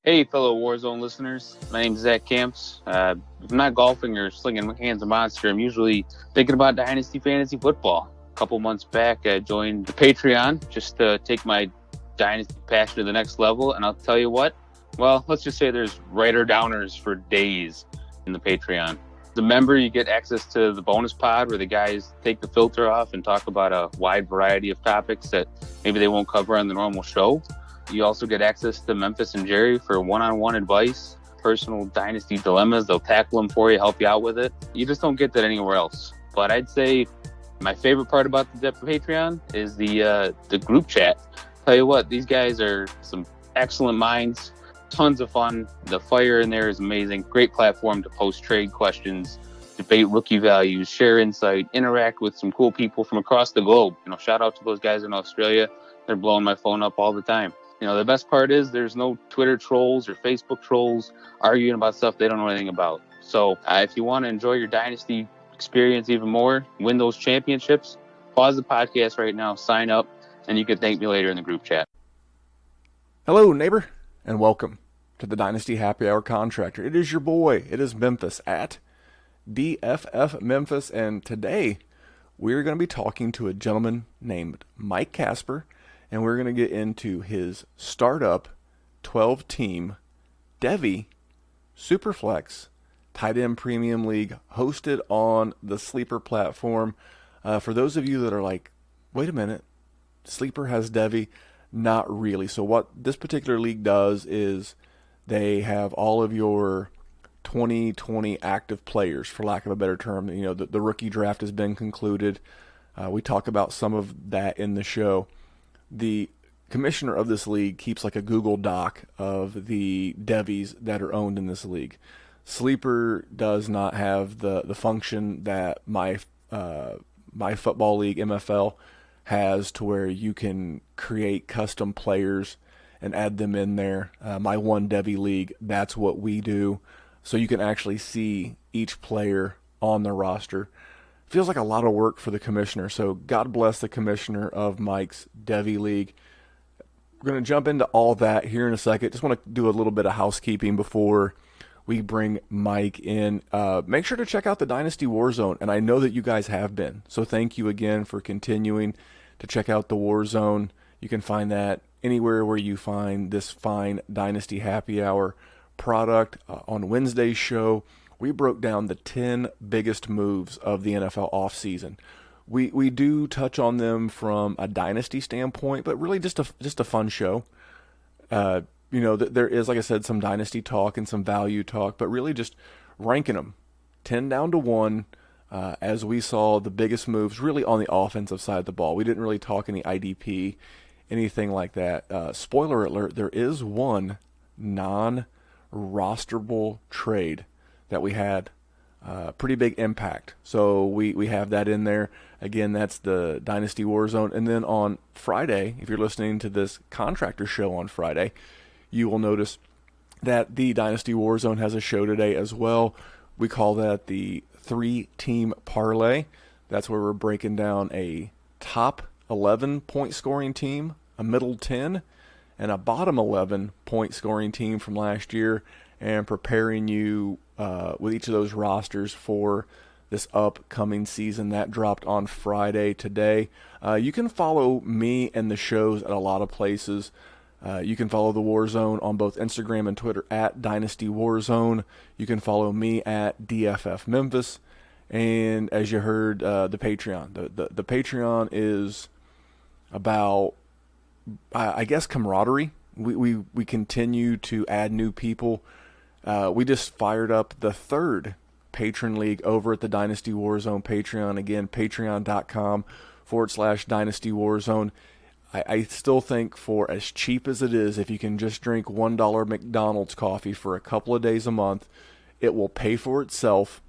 Hey, fellow Warzone listeners. My name is Zach Camps. If I'm not golfing or slinging hands of monster, I'm usually thinking about Dynasty Fantasy Football. A couple months back, I joined the Patreon just to take my Dynasty passion to the next level. And I'll tell you what, well, let's just say there's writer-downers for days in the Patreon. As a member, you get access to the bonus pod where the guys take the filter off and talk about a wide variety of topics that maybe they won't cover on the normal show. You also get access to Memphis and Jerry for one-on-one advice, personal Dynasty dilemmas. They'll tackle them for you, help you out with it. You just don't get that anywhere else. But I'd say my favorite part about the Patreon is the group chat. Tell you what, these guys are some excellent minds, tons of fun. The fire in there is amazing. Great platform to post trade questions, debate rookie values, share insight, interact with some cool people from across the globe. Shout out to those guys in Australia. They're blowing my phone up all the time. The best part is there's no Twitter trolls or Facebook trolls arguing about stuff they don't know anything about. So if you want to enjoy your Dynasty experience even more, win those championships, pause the podcast right now, sign up, and you can thank me later in the group chat. Hello, neighbor, and welcome to the Dynasty Happy Hour Contractor. It is your boy. It is Memphis at DFF Memphis, and today we're going to be talking to a gentleman named Mike Casper, and we're going to get into his startup 12-team Devy Superflex Tight End Premium League hosted on the Sleeper platform. For those of you that are like, wait a minute, Sleeper has Devy? Not really. So what this particular league does is they have all of your 2020 active players, for lack of a better term. The rookie draft has been concluded. We talk about some of that in the show. The commissioner of this league keeps like a Google Doc of the Devies that are owned in this league. Sleeper does not have the function that my football league, MFL, has, to where you can create custom players and add them in there. My one Devy league, that's what we do. So you can actually see each player on the roster. Feels like a lot of work for the commissioner, so God bless the commissioner of Mike's Devy League. We're going to jump into all that here in a second. Just want to do a little bit of housekeeping before we bring Mike in. Make sure to check out the Dynasty Warzone, and I know that you guys have been, so thank you again for continuing to check out the Warzone. You can find that anywhere where you find this fine Dynasty Happy Hour product. On Wednesday's show, we broke down the 10 biggest moves of the NFL offseason. We do touch on them from a dynasty standpoint, but really just a fun show. There is, like I said, some dynasty talk and some value talk, but really just ranking them 10 down to 1 as we saw the biggest moves really on the offensive side of the ball. We didn't really talk any IDP, anything like that. Spoiler alert, there is one non-rosterable trade that we had pretty big impact. So we have that in there. Again, that's the Dynasty Warzone. And then on Friday, if you're listening to this Contractor show on Friday, you will notice that the Dynasty Warzone has a show today as well. We call that the 3-team parlay. That's where we're breaking down a top 11 point scoring team, a middle 10, and a bottom 11 point scoring team from last year, and preparing you with each of those rosters for this upcoming season. That dropped on Friday today. You can follow me and the shows at a lot of places. You can follow the Warzone on both Instagram and Twitter at Dynasty Warzone. You can follow me at DFF Memphis. And as you heard, the Patreon. The Patreon is about, I guess, camaraderie. We continue to add new people. We just fired up the 3rd patron league over at the Dynasty Warzone Patreon. Again, patreon.com/Dynasty Warzone. I still think, for as cheap as it is, if you can just drink $1 McDonald's coffee for a couple of days a month, it will pay for itself.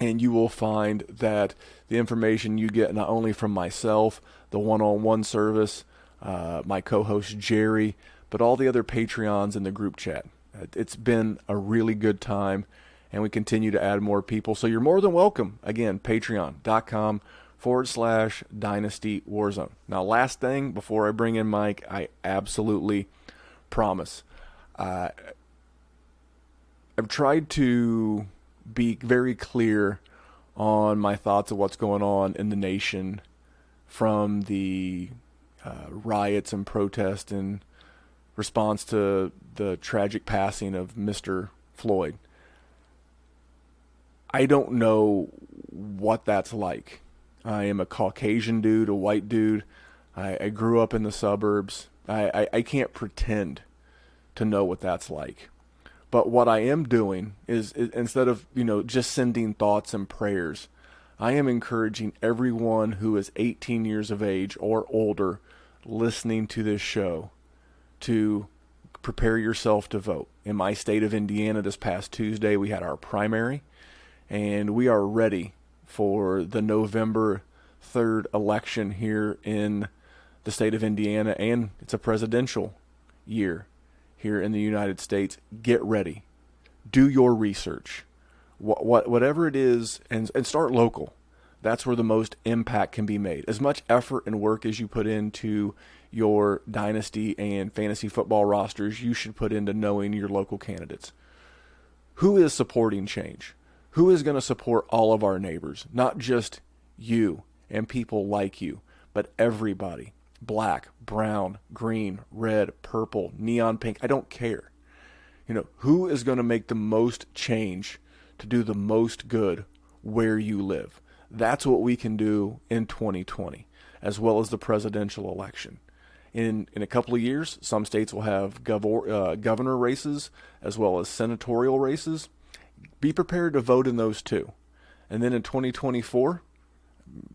And you will find that the information you get not only from myself, the one-on-one service, my co-host Jerry, but all the other Patreons in the group chat. It's been a really good time, and we continue to add more people. So you're more than welcome. Again, patreon.com/Dynasty Warzone. Now, last thing before I bring in Mike, I absolutely promise. I've tried to be very clear on my thoughts of what's going on in the nation from the riots and protests in response to the tragic passing of Mr. Floyd. I don't know what that's like. I am a Caucasian dude, a white dude. I grew up in the suburbs. I can't pretend to know what that's like. But what I am doing is instead of, just sending thoughts and prayers, I am encouraging everyone who is 18 years of age or older listening to this show to prepare yourself to vote. In my state of Indiana this past Tuesday, we had our primary, and we are ready for the November 3rd election here in the state of Indiana, and it's a presidential year here in the United States. Get ready. Do your research. Whatever it is, and start local. That's where the most impact can be made. As much effort and work as you put into your dynasty and fantasy football rosters, you should put into knowing your local candidates. Who is supporting change? Who is going to support all of our neighbors? Not just you and people like you, but everybody. Black, brown, green, red, purple, neon pink. I don't care. Who is going to make the most change to do the most good where you live? That's what we can do in 2020, as well as the presidential election. In a couple of years, some states will have governor races as well as senatorial races. Be prepared to vote in those too. And then in 2024,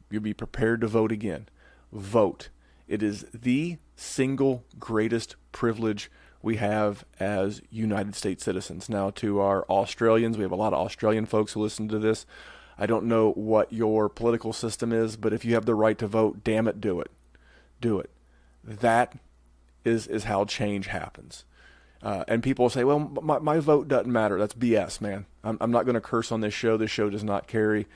you'll be prepared to vote again. Vote. It is the single greatest privilege we have as United States citizens. Now, to our Australians, we have a lot of Australian folks who listen to this. I don't know what your political system is, but if you have the right to vote, damn it, do it. Do it. That is how change happens. And people say, well, my vote doesn't matter. That's BS, man. I'm not going to curse on this show. This show does not carry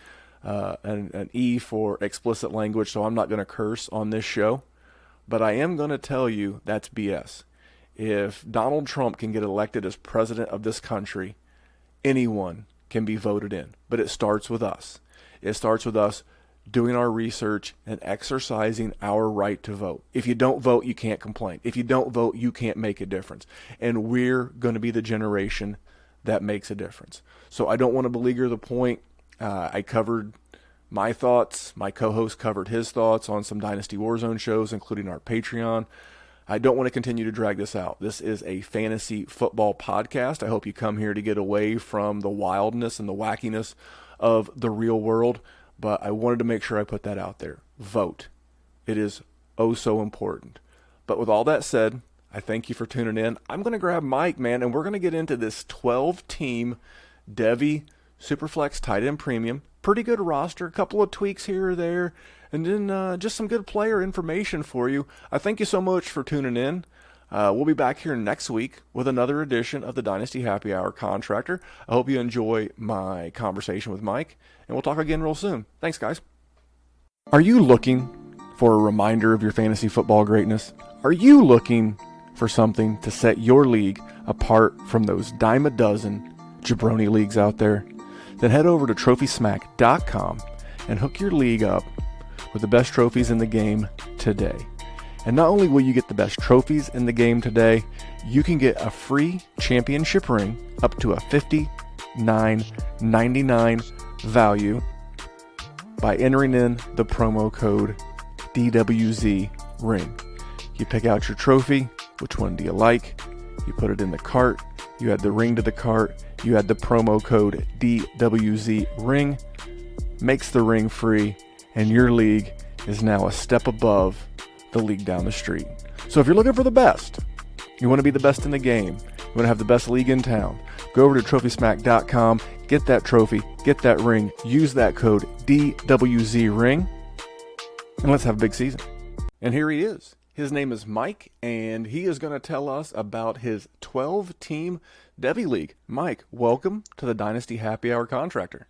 an E for explicit language, so I'm not going to curse on this show. But I am going to tell you that's BS. If Donald Trump can get elected as president of this country, anyone can be voted in. But it starts with us. It starts with us doing our research and exercising our right to vote. If you don't vote, you can't complain. If you don't vote, you can't make a difference. And we're going to be the generation that makes a difference. So I don't want to beleaguer the point. I covered my thoughts. My co-host covered his thoughts on some Dynasty Warzone shows, including our Patreon. I don't want to continue to drag this out. This is a fantasy football podcast. I hope you come here to get away from the wildness and the wackiness of the real world, but I wanted to make sure I put that out there. Vote. It is oh so important. But with all that said, I thank you for tuning in. I'm going to grab Mike, man, and we're going to get into this 12-team Devy Superflex Tight End Premium. Pretty good roster, a couple of tweaks here or there, and then just some good player information for you. I thank you so much for tuning in. We'll be back here next week with another edition of the Dynasty Happy Hour Contractor. I hope you enjoy my conversation with Mike, and we'll talk again real soon. Thanks, guys. Are you looking for a reminder of your fantasy football greatness? Are you looking for something to set your league apart from those dime a dozen jabroni leagues out there? Then head over to TrophySmack.com and hook your league up with the best trophies in the game today. And not only will you get the best trophies in the game today, you can get a free championship ring up to a $59.99 value by entering in the promo code DWZRing. You pick out your trophy, which one do you like, you put it in the cart, you add the ring to the cart, you add the promo code DWZRing, makes the ring free, and your league is now a step above the league down the street. So if you're looking for the best, you want to be the best in the game, you want to have the best league in town, go over to TrophySmack.com, get that trophy, get that ring, use that code DWZRing, and let's have a big season. And here he is. His name is Mike, and he is going to tell us about his 12-team Devy League. Mike, welcome to the Dynasty Happy Hour Contractor.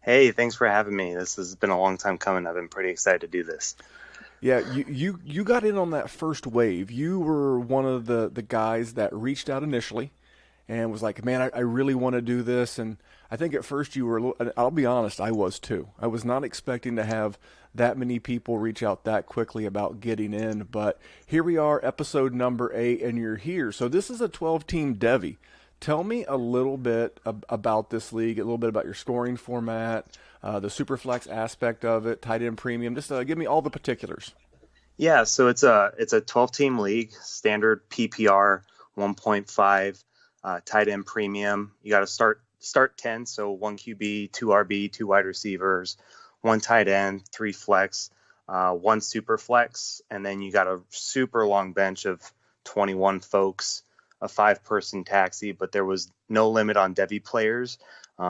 Hey, thanks for having me. This has been a long time coming. I've been pretty excited to do this. Yeah, you got in on that first wave. You were one of the guys that reached out initially and was like, man, I really want to do this. And I think at first you were, I'll be honest, I was too. I was not expecting to have that many people reach out that quickly about getting in. But here we are, episode number 8, and you're here. So this is a 12-team Devy. Tell me a little bit about this league, a little bit about your scoring format, the Superflex aspect of it, tight end premium. Just give me all the particulars. Yeah, so it's a 12-team league, standard PPR 1.5, tight end premium. You got to start 10, so one QB, two RB, two wide receivers, one tight end, three flex, one super flex, and then you got a super long bench of 21 folks, a 5-person taxi, but there was no limit on Devy players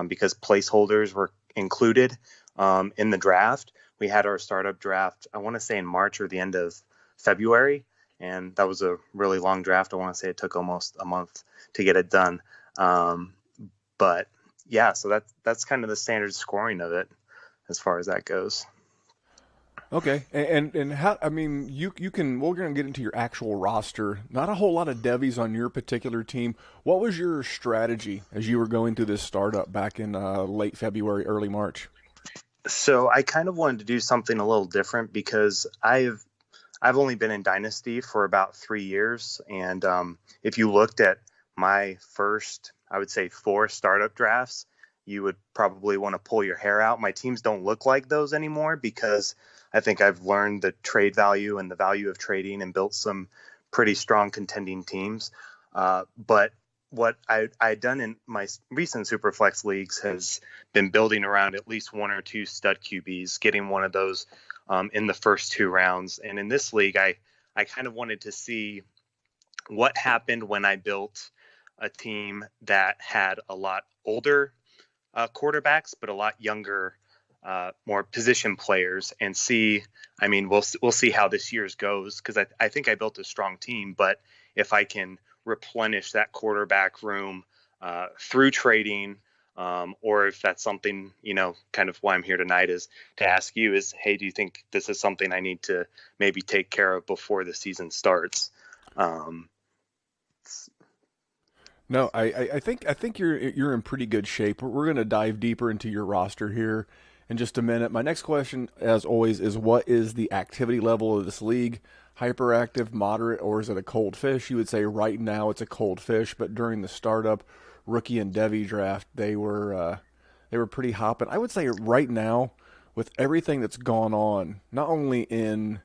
because placeholders were included in the draft. We had our startup draft, I want to say in March or the end of February, and that was a really long draft. I want to say it took almost a month to get it done. But yeah, so that's kind of the standard scoring of it as far as that goes. Okay, and how? I mean, you can. We're going to get into your actual roster. Not a whole lot of Devies on your particular team. What was your strategy as you were going through this startup back in late February, early March? So I kind of wanted to do something a little different because I've only been in Dynasty for about 3 years, and if you looked at my first, I would say 4 startup drafts, you would probably want to pull your hair out. My teams don't look like those anymore because I think I've learned the trade value and the value of trading and built some pretty strong contending teams. But what I'd done in my recent Superflex leagues has been building around at least 1 or 2 stud QBs, getting one of those in the first 2 rounds. And in this league, I kind of wanted to see what happened when I built a team that had a lot older quarterbacks, but a lot younger, more position players, and see. I mean, we'll see how this year's goes because I think I built a strong team, but if I can replenish that quarterback room through trading, or if that's something, kind of why I'm here tonight is to ask you is, hey, do you think this is something I need to maybe take care of before the season starts? No, I think you're in pretty good shape. We're going to dive deeper into your roster here in just a minute. My next question, as always, is what is the activity level of this league? Hyperactive, moderate, or is it a cold fish? You would say right now it's a cold fish, but during the startup rookie and Devy draft, they were pretty hopping. I would say right now, with everything that's gone on, not only in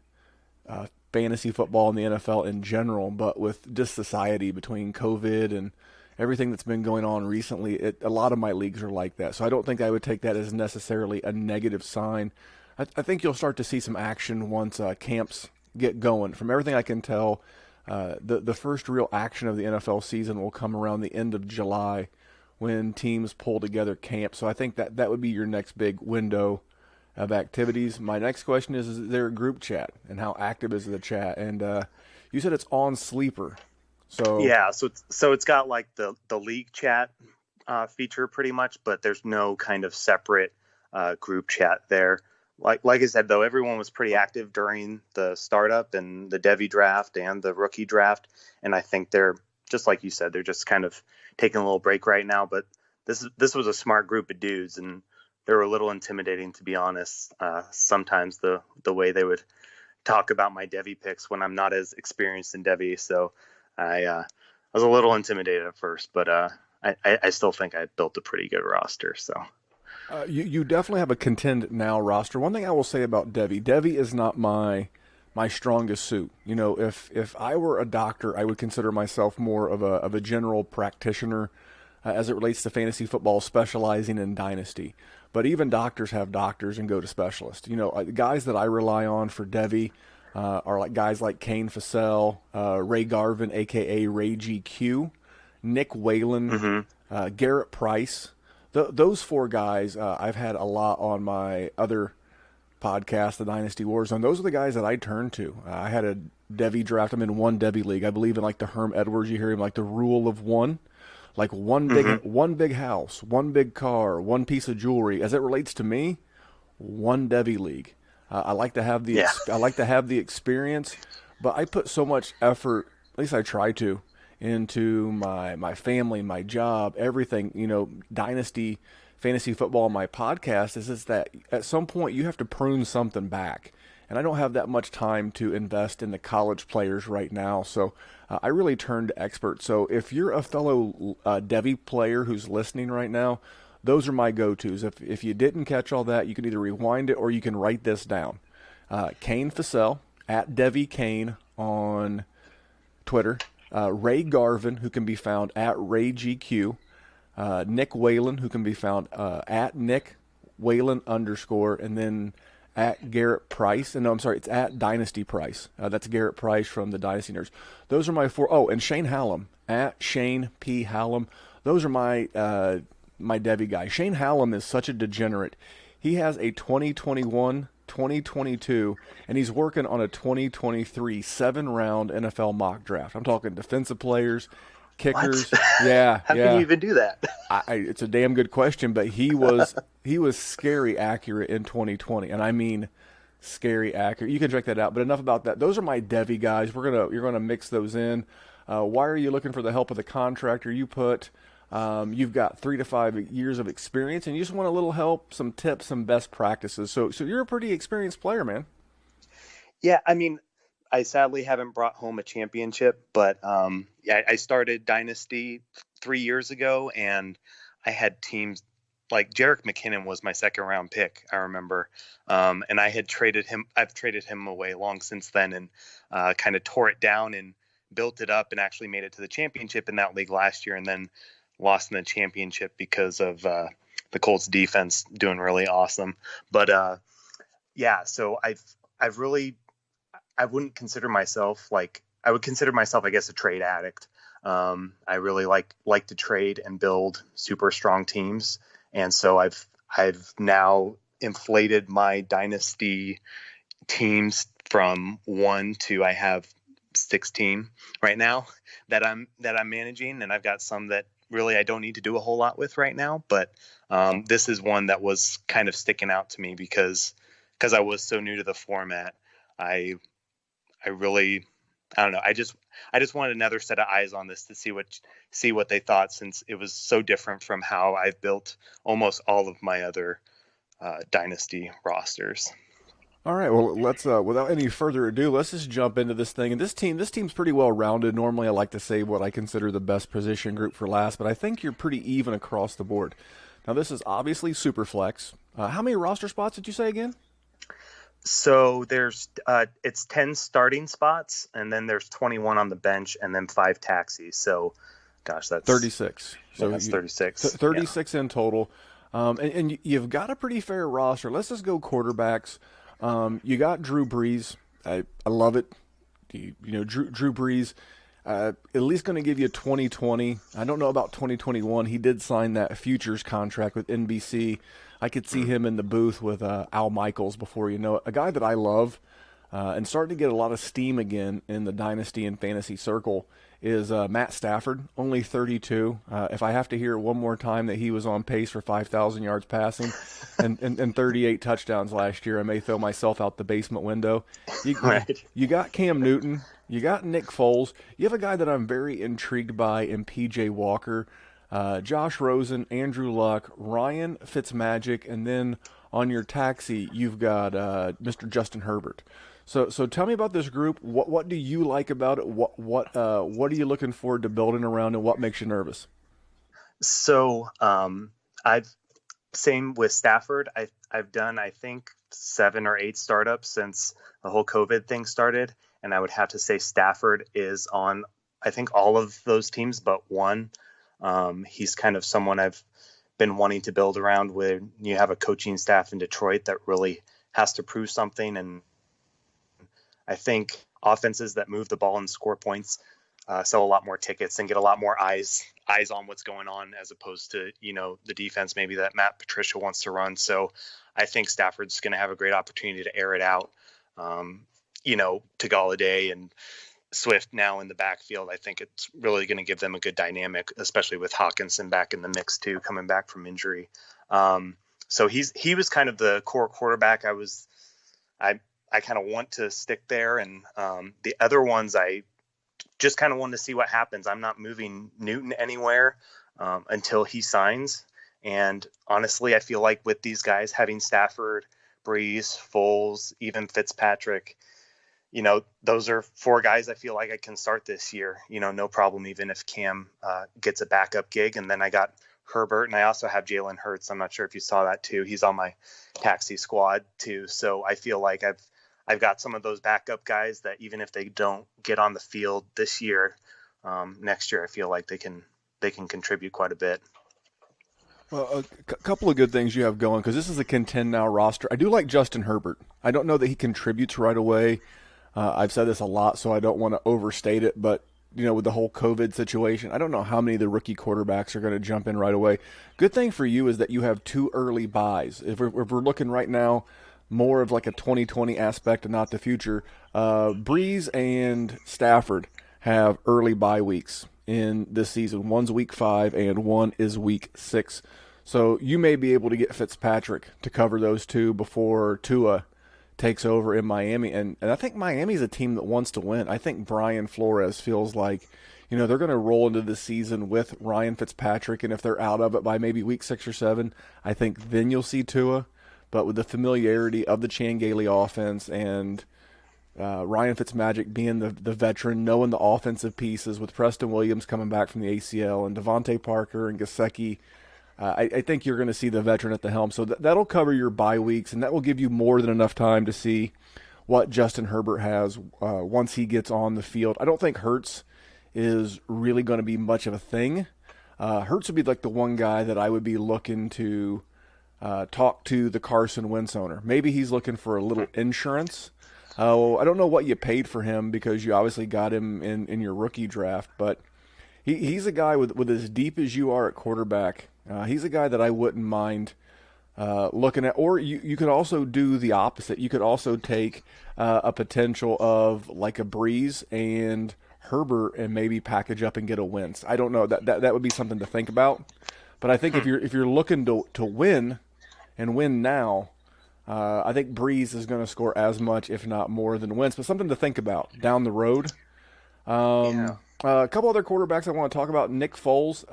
fantasy football and the NFL in general, but with just society between COVID and everything that's been going on recently, a lot of my leagues are like that. So I don't think I would take that as necessarily a negative sign. I think you'll start to see some action once camps get going. From everything I can tell, the first real action of the NFL season will come around the end of July when teams pull together camp. So I think that would be your next big window of activities. My next question is there a group chat, and how active is the chat? And you said it's on Sleeper. So yeah, so it's got like the league chat feature pretty much, but there's no kind of separate group chat there. Like I said, though, everyone was pretty active during the startup and the Devy draft and the rookie draft, and I think they're just like you said, they're just kind of taking a little break right now. But this was a smart group of dudes, and they were a little intimidating, to be honest. Sometimes the way they would talk about my Devy picks when I'm not as experienced in Devy, so I was a little intimidated at first, but I still think I built a pretty good roster. So you definitely have a contend now roster. One thing I will say about Devy is not my strongest suit. If I were a doctor, I would consider myself more of a general practitioner as it relates to fantasy football, specializing in Dynasty. But even doctors have doctors and go to specialists. The guys that I rely on for Devy are like guys like Kane Fassell, Ray Garvin, a.k.a. Ray GQ, Nick Whalen, Garrett Price. Those 4 guys I've had a lot on my other podcast, the Dynasty Warzone. Those are the guys that I turn to. I had a Devy draft. I'm in one Devy league. I believe in like the Herm Edwards. You hear him like the rule of one. Like one big house, one big car, one piece of jewelry. As it relates to me, one Devy league. I like to have Yeah. I like to have the experience, but I put so much effort, at least I try to, into my family, my job, everything. Dynasty fantasy football, my podcast is that at some point you have to prune something back. And I don't have that much time to invest in the college players right now. So I really turn to experts. So if you're a fellow Devy player who's listening right now, those are my go-tos. If you didn't catch all that, you can either rewind it or you can write this down. Kane Fassell, at Devy Kane on Twitter. Ray Garvin, who can be found at RayGQ. Nick Whalen, who can be found at Nick Whalen _, and then at Garrett Price. And no, I'm sorry, it's at Dynasty Price. That's Garrett Price from the Dynasty Nerds. Those are my 4. Oh, and Shane Hallam, at Shane P. Hallam. Those are my Devy guys. Shane Hallam is such a degenerate. He has a 2021, 2022, and he's working on a 2023 7-round NFL mock draft. I'm talking defensive players, kickers. What? Yeah. How can you even do that? It's a damn good question, but he was scary accurate in 2020, and I mean scary accurate. You can check that out. But enough about that. Those are my Devy guys. You're gonna mix those in. Why are you looking for the help of the contractor? You put you've got 3 to 5 years of experience, and you just want a little help, some tips, some best practices. So you're a pretty experienced player, man. Yeah, I mean, I sadly haven't brought home a championship, but I started Dynasty 3 years ago, and I had teams like Jerick McKinnon was my 2nd-round pick, I remember, and I've traded him away long since then, and kind of tore it down and built it up, and actually made it to the championship in that league last year, and then lost in the championship because of the Colts defense doing really awesome. But so I wouldn't consider myself I would consider myself, I guess, a trade addict. I really like to trade and build super strong teams. And so I've now inflated my Dynasty teams from 1 to I have 16 right now that I'm managing. And I've got some that really I don't need to do a whole lot with right now. But this is one that was kind of sticking out to me because I was so new to the format. I really, I don't know. I just wanted another set of eyes on this to see what they thought, since it was so different from how I've built almost all of my other Dynasty rosters. All right, well, let's without any further ado, let's just jump into this thing. And this team's pretty well rounded. Normally, I like to say what I consider the best position group for last, but I think you're pretty even across the board. Now, this is obviously super flex. How many roster spots did you say again? So there's it's 10 starting spots, and then there's 21 on the bench, and then 5 taxis. So, gosh, that's 36. So that's 36. 36 in total. And you've got a pretty fair roster. Let's just go quarterbacks. You got Drew Brees. I love it. Drew Brees, at least going to give you 2020. I don't know about 2021. He did sign that futures contract with NBC. I could see him in the booth with Al Michaels before you know it. A guy that I love and starting to get a lot of steam again in the Dynasty and Fantasy circle is Matt Stafford, only 32. If I have to hear one more time that he was on pace for 5,000 yards passing and 38 touchdowns last year, I may throw myself out the basement window. You got Cam Newton. You got Nick Foles. You have a guy that I'm very intrigued by in P.J. Walker, Josh Rosen, Andrew Luck, Ryan Fitzmagic, and then on your taxi, you've got Mr. Justin Herbert. So tell me about this group. What do you like about it? What are you looking forward to building around, and what makes you nervous? So same with Stafford. I've done, I think, 7 or 8 startups since the whole COVID thing started, and I would have to say Stafford is on, I think, all of those teams but one. He's kind of someone I've been wanting to build around. When you have a coaching staff in Detroit that really has to prove something, and I think offenses that move the ball and score points sell a lot more tickets and get a lot more eyes on what's going on, as opposed to, the defense maybe that Matt Patricia wants to run. So I think Stafford's going to have a great opportunity to air it out, to Galladay and Swift now in the backfield. I think it's really going to give them a good dynamic, especially with Hawkinson back in the mix too, coming back from injury. So he was kind of the core quarterback I was I kind of want to stick there, and the other ones I just kind of wanted to see what happens. I'm not moving Newton anywhere until he signs. And honestly, I feel like with these guys having Stafford, Breeze, Foles, even Fitzpatrick, those are 4 guys I feel like I can start this year, no problem, even if Cam gets a backup gig. And then I got Herbert, and I also have Jalen Hurts. I'm not sure if you saw that too. He's on my taxi squad too. So I feel like I've got some of those backup guys that even if they don't get on the field this year, next year I feel like they can contribute quite a bit. Well, a couple of good things you have going, because this is a contend now roster. I do like Justin Herbert. I don't know that he contributes right away. I've said this a lot, so I don't want to overstate it, but with the whole COVID situation, I don't know how many of the rookie quarterbacks are going to jump in right away. Good thing for you is that you have 2 early buys. If we're looking right now more of like a 2020 aspect and not the future, Breeze and Stafford have early bye weeks in this season. One's week 5 and one is week 6. So you may be able to get Fitzpatrick to cover those 2 before Tua takes over in Miami. And I think Miami's a team that wants to win. I think Brian Flores feels like, they're going to roll into the season with Ryan Fitzpatrick. And if they're out of it by maybe week 6 or 7, I think then you'll see Tua. But with the familiarity of the Chan Gailey offense and Ryan Fitzmagic being the veteran, knowing the offensive pieces, with Preston Williams coming back from the ACL and Devontae Parker and Gesicki, I think you're going to see the veteran at the helm. So that'll cover your bye weeks, and that will give you more than enough time to see what Justin Herbert has once he gets on the field. I don't think Hurts is really going to be much of a thing. Hurts would be like the one guy that I would be looking to talk to the Carson Wentz owner. Maybe he's looking for a little insurance. I don't know what you paid for him, because you obviously got him in your rookie draft, but he's a guy with as deep as you are at quarterback. He's a guy that I wouldn't mind looking at. Or you could also do the opposite. You could also take a potential of like a Breeze and Herbert and maybe package up and get a Wentz. I don't know. That would be something to think about. But I think if you're looking to win and win now, I think Breeze is going to score as much, if not more, than Wentz. But something to think about down the road. A couple other quarterbacks I want to talk about. Nick Foles.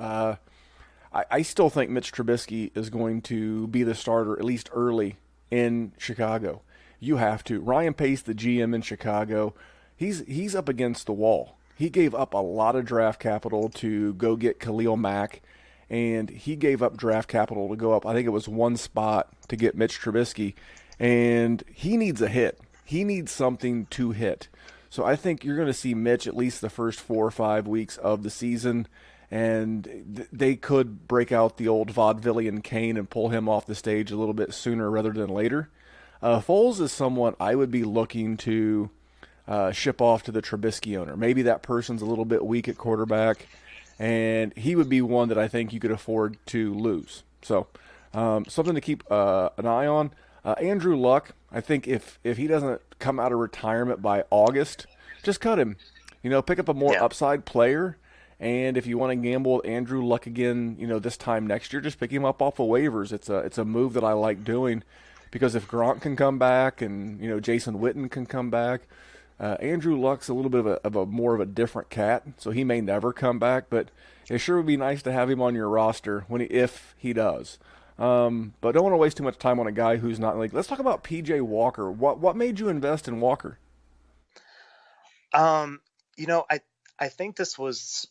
I still think Mitch Trubisky is going to be the starter, at least early, in Chicago. You have to. Ryan Pace, the GM in Chicago, he's up against the wall. He gave up a lot of draft capital to go get Khalil Mack, and he gave up draft capital to go up, I think it was 1 spot, to get Mitch Trubisky, and he needs a hit. He needs something to hit. So I think you're going to see Mitch at least the first 4 or 5 weeks of the season, and they could break out the old vaudevillian cane and pull him off the stage a little bit sooner rather than later. Foles is someone I would be looking to ship off to the Trubisky owner. Maybe that person's a little bit weak at quarterback, and he would be one that I think you could afford to lose. So something to keep an eye on. Andrew Luck, I think if he doesn't come out of retirement by August, just cut him. Pick up a more upside player. And if you want to gamble with Andrew Luck again, this time next year, just pick him up off of waivers. It's a move that I like doing, because if Gronk can come back and Jason Witten can come back, Andrew Luck's a little bit of a more of a different cat, so he may never come back. But it sure would be nice to have him on your roster if he does. But don't want to waste too much time on a guy who's not like. Let's talk about PJ Walker. What made you invest in Walker? I think this was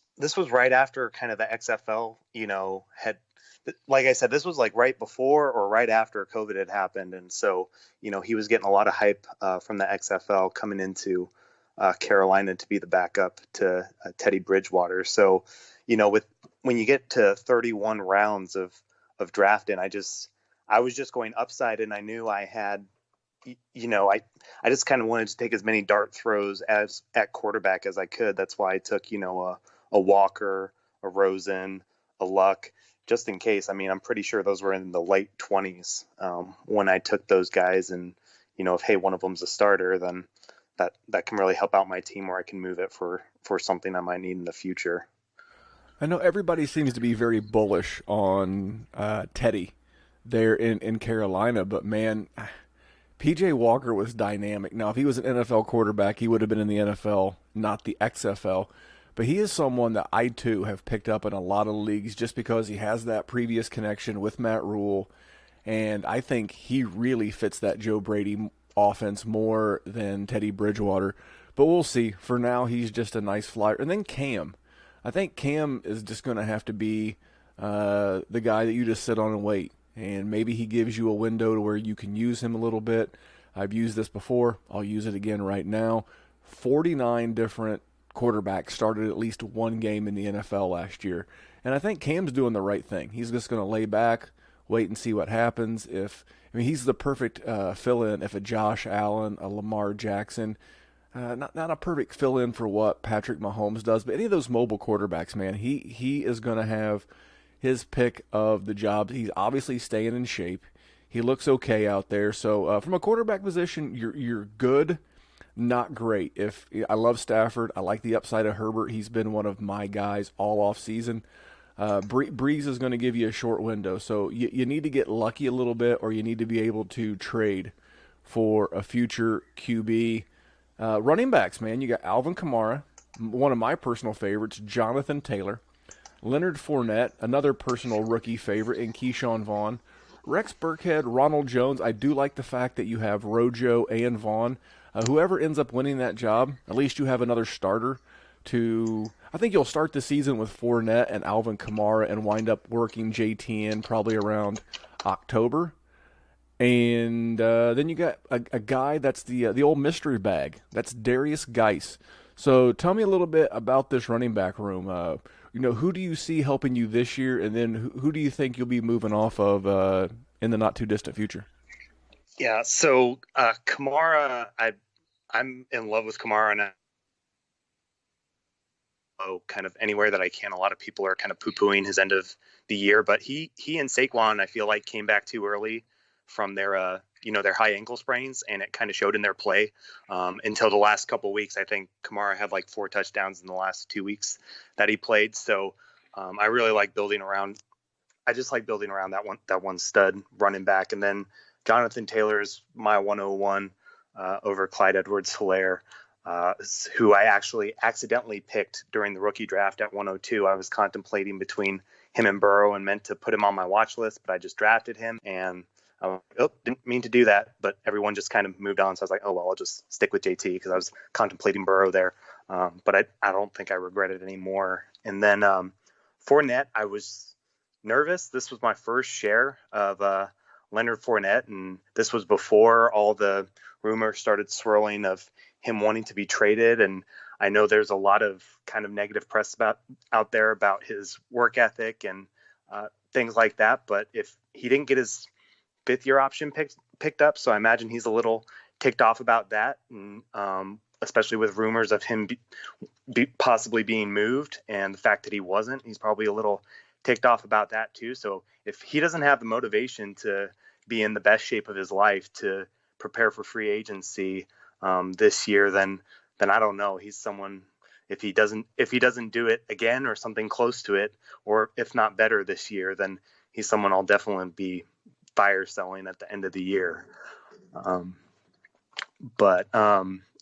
right after kind of the XFL, had, like I said, this was like right before or right after COVID had happened. And so, he was getting a lot of hype from the XFL coming into Carolina to be the backup to Teddy Bridgewater. So, when you get to 31 rounds of drafting, I was just going upside, and I knew I had, I just kind of wanted to take as many dart throws at quarterback as I could. That's why I took, a Walker, a Rosen, a Luck, just in case. I mean, I'm pretty sure those were in the late 20s when I took those guys. And, if, one of them's a starter, then that can really help out my team, where I can move it for something I might need in the future. I know everybody seems to be very bullish on Teddy there in Carolina, but man, PJ Walker was dynamic. Now, if he was an NFL quarterback, he would have been in the NFL, not the XFL. But he is someone that I, too, have picked up in a lot of leagues just because he has that previous connection with Matt Rule. And I think he really fits that Joe Brady offense more than Teddy Bridgewater. But we'll see. For now, he's just a nice flyer. And then Cam. I think Cam is just going to have to be the guy that you just sit on and wait. And maybe he gives you a window to where you can use him a little bit. I've used this before. I'll use it again right now. 49 different quarterbacks started at least one game in the NFL last year. And I think Cam's doing the right thing. He's just going to lay back, wait and see what happens. He's the perfect fill-in if a Josh Allen, a Lamar Jackson, not a perfect fill-in for what Patrick Mahomes does, but any of those mobile quarterbacks, man, he is going to have his pick of the job. He's obviously staying in shape. He looks okay out there. So from a quarterback position, you're good, not great. I love Stafford. I like the upside of Herbert. He's been one of my guys all off season. Breeze is going to give you a short window. So you need to get lucky a little bit, or you need to be able to trade for a future QB. Running backs, man, you got Alvin Kamara, one of my personal favorites, Jonathan Taylor, Leonard Fournette, another personal rookie favorite, and Keyshawn Vaughn. Rex Burkhead, Ronald Jones. I do like the fact that you have Rojo and Vaughn. Whoever ends up winning that job, at least you have another starter to... I think you'll start the season with Fournette and Alvin Kamara and wind up working JT in probably around October. And then you got a guy that's the old mystery bag. That's Darius Geis. So tell me a little bit about this running back room. Who do you see helping you this year, and then who do you think you'll be moving off of in the not-too-distant future? Yeah, so Kamara, I'm in love with Kamara, and kind of anywhere that I can. A lot of people are kind of poo-pooing his end of the year, but he and Saquon, I feel like, came back too early from their high ankle sprains, and it kind of showed in their play until the last couple of weeks. I think Kamara had like 4 touchdowns in the last 2 weeks that he played. So I really like building around. I just like building around that one stud running back. And then Jonathan Taylor is my 101 over Clyde Edwards-Helaire, who I actually accidentally picked during the rookie draft at 102. I was contemplating between him and Burrow and meant to put him on my watch list, but I just drafted him, and didn't mean to do that, but everyone just kind of moved on. So I was like, oh, well, I'll just stick with JT because I was contemplating Burrow there. But I don't think I regret it anymore. And then Fournette, I was nervous. This was my first share of Leonard Fournette, and this was before all the rumors started swirling of him wanting to be traded. And I know there's a lot of kind of negative press out there about his work ethic and things like that. But if he didn't get his 5th-year option picked up, so I imagine he's a little ticked off about that, and especially with rumors of him possibly being moved, and the fact that he wasn't, he's probably a little ticked off about that too. So if he doesn't have the motivation to be in the best shape of his life to prepare for free agency this year, then I don't know. He's someone, if he doesn't do it again or something close to it, or if not better this year, then he's someone I'll definitely be fire selling at the end of the year. And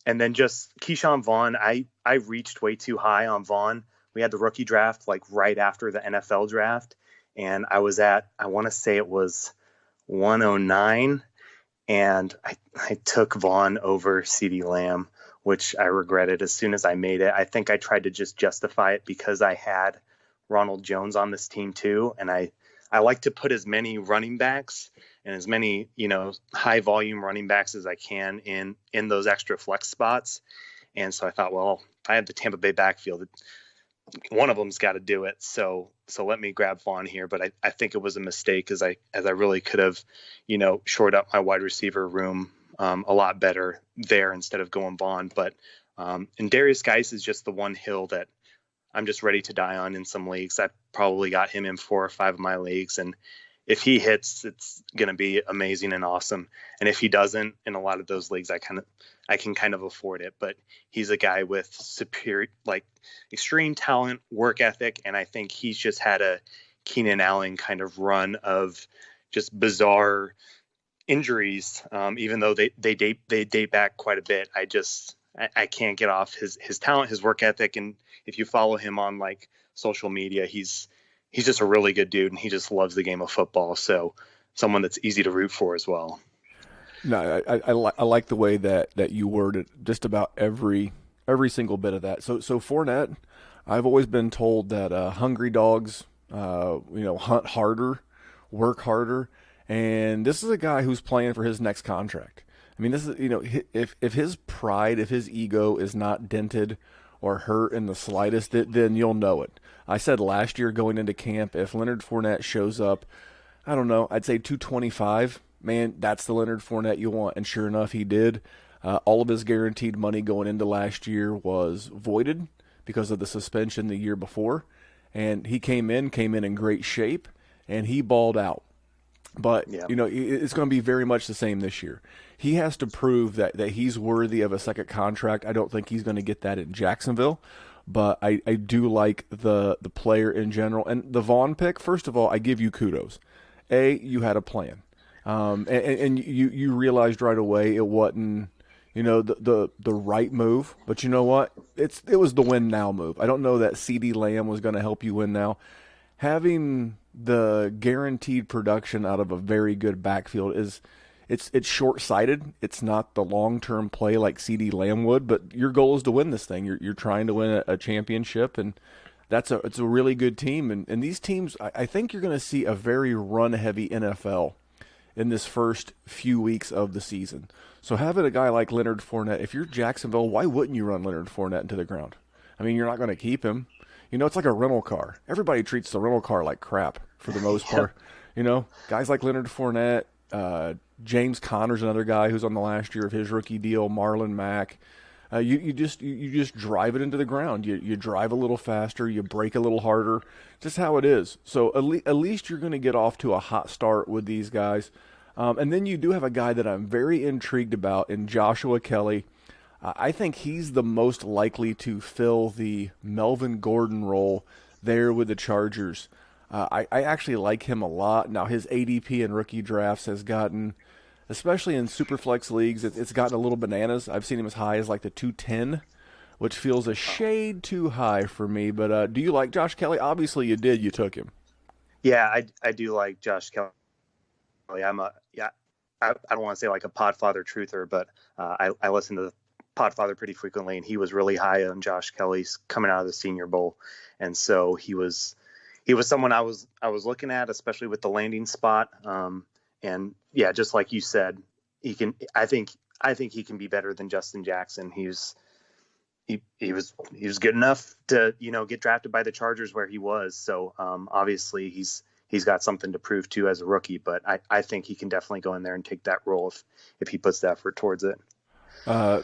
then just Keyshawn Vaughn, I reached way too high on Vaughn. We had the rookie draft like right after the NFL draft, and I was at, I want to say it was 109, and I took Vaughn over CeeDee Lamb, which I regretted as soon as I made it. I think I tried to just justify it because I had Ronald Jones on this team too, and I like to put as many running backs and as many, high volume running backs as I can in those extra flex spots. And so I thought, well, I have the Tampa Bay backfield. One of them's got to do it. So let me grab Vaughn here. But I think it was a mistake as I really could have, shored up my wide receiver room a lot better there instead of going Vaughn. But and Darius Geis is just the one hill that I'm just ready to die on in some leagues. I probably got him in 4 or 5 of my leagues, and if he hits, it's going to be amazing and awesome. And if he doesn't, in a lot of those leagues, I can kind of afford it. But he's a guy with superior, extreme talent, work ethic, and I think he's just had a Keenan Allen kind of run of just bizarre injuries, even though they date back quite a bit. I can't get off his talent, his work ethic, and if you follow him on like social media, he's just a really good dude, and he just loves the game of football. So someone that's easy to root for as well. No, I like the way that you worded just about every single bit of that. So Fournette, I've always been told that hungry dogs, hunt harder, work harder, and this is a guy who's playing for his next contract. I mean, this is if his pride, if his ego is not dented or hurt in the slightest, then you'll know it. I said last year going into camp, if Leonard Fournette shows up, I don't know, I'd say 225. Man, that's the Leonard Fournette you want. And sure enough, he did. All of his guaranteed money going into last year was voided because of the suspension the year before. And he came in great shape, and he balled out. But, it's going to be very much the same this year. He has to prove that he's worthy of a second contract. I don't think he's going to get that in Jacksonville. But I do like the player in general. And the Vaughn pick, first of all, I give you kudos. You had a plan. And you realized right away it wasn't, the right move. But you know what? It was the win now move. I don't know that CeeDee Lamb was going to help you win now. Having the guaranteed production out of a very good backfield it's short-sighted. It's not the long-term play like CeeDee Lamb would, but your goal is to win this thing. You're trying to win a championship, and it's a really good team. And these teams, I think you're going to see a very run-heavy NFL in this first few weeks of the season. So having a guy like Leonard Fournette, if you're Jacksonville, why wouldn't you run Leonard Fournette into the ground? I mean, you're not going to keep him. It's like a rental car. Everybody treats the rental car like crap for the most part. Guys like Leonard Fournette, James Conner's another guy who's on the last year of his rookie deal, Marlon Mack. You just drive it into the ground. You drive a little faster, you brake a little harder, just how it is. So at least you're going to get off to a hot start with these guys. And then you do have a guy that I'm very intrigued about in Joshua Kelly. I think he's the most likely to fill the Melvin Gordon role there with the Chargers. I actually like him a lot. Now his ADP in rookie drafts has gotten, especially in Superflex leagues, it's gotten a little bananas. I've seen him as high as like the 210, which feels a shade too high for me. But do you like Josh Kelly? Obviously you did. You took him. Yeah, I do like Josh Kelly. I don't want to say like a Podfather truther, but I listen to the Podfather pretty frequently, and he was really high on Josh Kelly's coming out of the Senior Bowl. And so he was someone I was looking at, especially with the landing spot. And yeah, just like you said, I think he can be better than Justin Jackson. He was good enough to, get drafted by the Chargers where he was. So obviously he's got something to prove too as a rookie, but I think he can definitely go in there and take that role if he puts the effort towards it.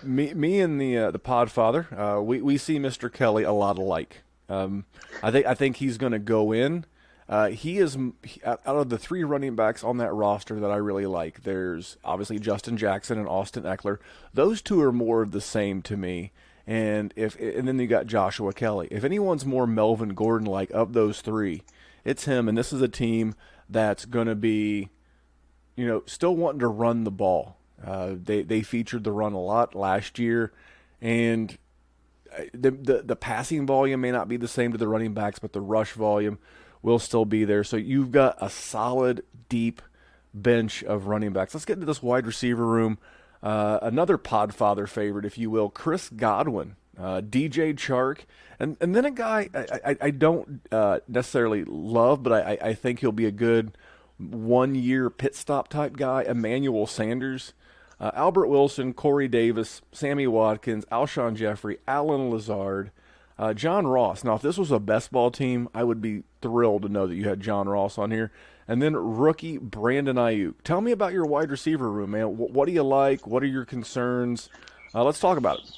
Me and the Podfather, we see Mr. Kelly a lot alike. I think he's going to go in. He is out of the three running backs on that roster that I really like. There's obviously Justin Jackson and Austin Eckler. Those two are more of the same to me. And then you got Joshua Kelly. If anyone's more Melvin Gordon like of those three, it's him. And this is a team that's going to be, still wanting to run the ball. They featured the run a lot last year, and the passing volume may not be the same to the running backs, but the rush volume will still be there. So you've got a solid, deep bench of running backs. Let's get into this wide receiver room. Another Podfather favorite, if you will, Chris Godwin, DJ Chark, and then a guy I don't necessarily love, but I think he'll be a good 1 year pit stop type guy, Emmanuel Sanders. Albert Wilson, Corey Davis, Sammy Watkins, Alshon Jeffrey, Alan Lazard, John Ross. Now, if this was a best ball team, I would be thrilled to know that you had John Ross on here. And then rookie Brandon Ayuk. Tell me about your wide receiver room, man. What do you like? What are your concerns? Let's talk about it.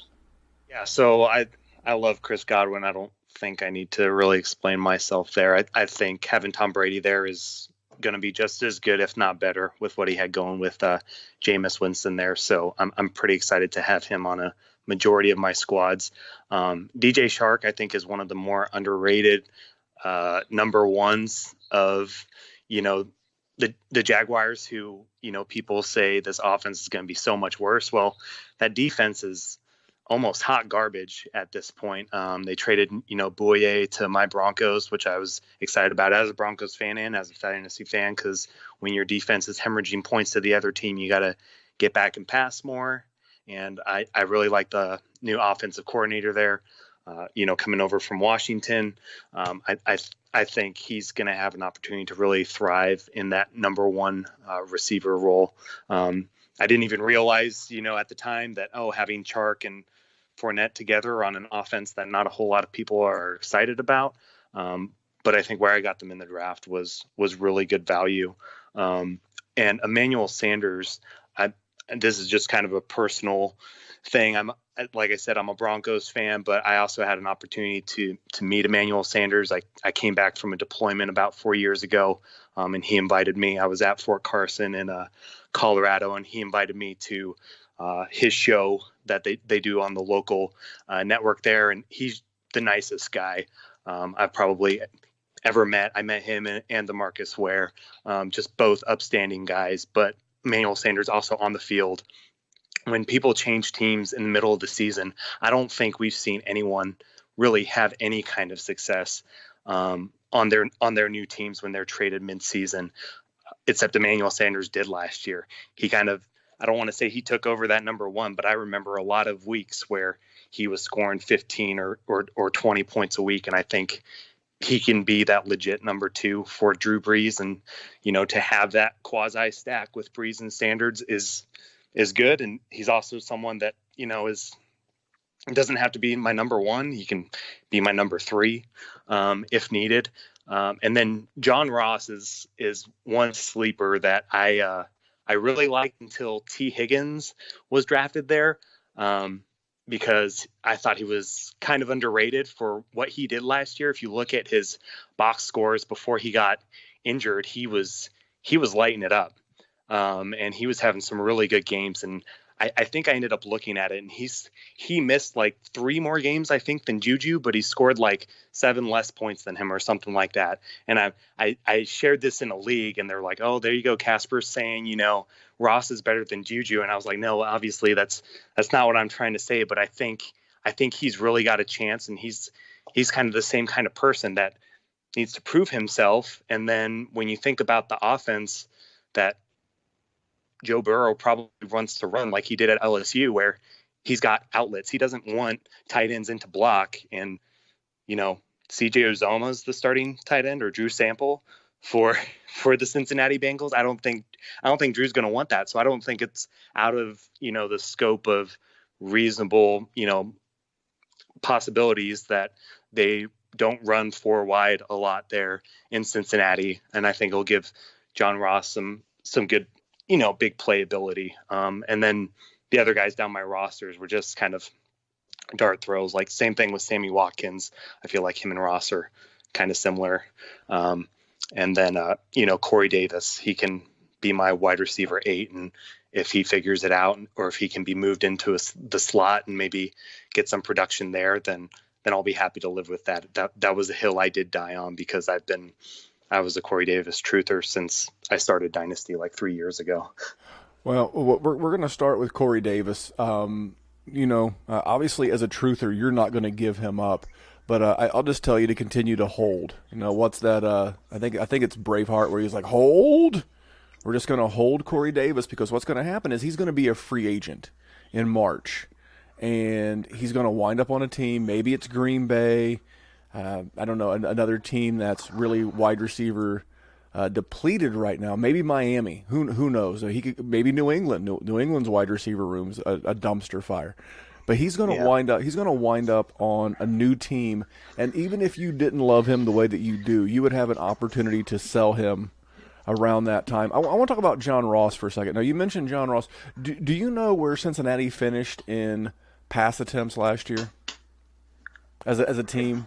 Yeah, so I love Chris Godwin. I don't think I need to really explain myself there. I think having Tom Brady there is going to be just as good, if not better, with what he had going with Jameis Winston there. So I'm pretty excited to have him on a majority of my squads. DJ Chark, I think, is one of the more underrated number ones of, the Jaguars, who, people say this offense is going to be so much worse. Well, that defense is almost hot garbage at this point. They traded, Boye to my Broncos, which I was excited about as a Broncos fan and as a Dynasty fan, because when your defense is hemorrhaging points to the other team, you got to get back and pass more. And I really like the new offensive coordinator there, coming over from Washington. I think he's going to have an opportunity to really thrive in that number one receiver role. I didn't even realize, at the time that, having Chark and Fournette together on an offense that not a whole lot of people are excited about. But I think where I got them in the draft was really good value. And Emmanuel Sanders, and this is just kind of a personal thing. Like I said, I'm a Broncos fan, but I also had an opportunity to meet Emmanuel Sanders. I came back from a deployment about 4 years ago, and he invited me. I was at Fort Carson in Colorado, and he invited me to his show that they do on the local network there. And he's the nicest guy I've probably ever met. I met him and DeMarcus Ware, just both upstanding guys. But Emmanuel Sanders also on the field. When people change teams in the middle of the season, I don't think we've seen anyone really have any kind of success on their new teams when they're traded mid-season, except Emmanuel Sanders did last year. He kind of, I don't want to say he took over that number one, but I remember a lot of weeks where he was scoring 15 or 20 points a week, and I think he can be that legit number two for Drew Brees. And, to have that quasi stack with Brees and Sanders is good. And he's also someone that, doesn't have to be my number one. He can be my number three if needed. And then John Ross is one sleeper that I really liked until T. Higgins was drafted there, because I thought he was kind of underrated for what he did last year. If you look at his box scores before he got injured, he was lighting it up. And he was having some really good games. And I think I ended up looking at it, and he missed like 3 more games, I think, than Juju, but he scored like 7 less points than him or something like that. And I shared this in a league, and they're like, oh, there you go, Casper's saying, Ross is better than Juju. And I was like, no, obviously that's not what I'm trying to say. But I think he's really got a chance, and he's kind of the same kind of person that needs to prove himself. And then when you think about the offense that Joe Burrow probably wants to run like he did at LSU, where he's got outlets. He doesn't want tight ends into block. And, CJ Uzoma's the starting tight end, or Drew Sample for the Cincinnati Bengals. I don't think Drew's going to want that. So I don't think it's out of, the scope of reasonable, possibilities that they don't run 4 wide a lot there in Cincinnati. And I think it'll give John Ross some good, big playability. And then the other guys down my rosters were just kind of dart throws. Like same thing with Sammy Watkins. I feel like him and Ross are kind of similar. And then, Corey Davis, he can be my wide receiver 8. And if he figures it out, or if he can be moved into the slot and maybe get some production there, then I'll be happy to live with that. That was a hill I did die on, because I was a Corey Davis truther since I started Dynasty like 3 years ago. Well, we're going to start with Corey Davis. Obviously as a truther, you're not going to give him up, but I'll just tell you to continue to hold. What's that? I think it's Braveheart, where he's like, hold. We're just going to hold Corey Davis, because what's going to happen is he's going to be a free agent in March, and he's going to wind up on a team. Maybe it's Green Bay. I don't know, another team that's really wide receiver depleted right now. Maybe Miami. Who knows? He could, maybe New England. New England's wide receiver room's a dumpster fire. But he's going to wind up. He's going to wind up on a new team. And even if you didn't love him the way that you do, you would have an opportunity to sell him around that time. I want to talk about John Ross for a second. Now, you mentioned John Ross. Do you know where Cincinnati finished in pass attempts last year as a team?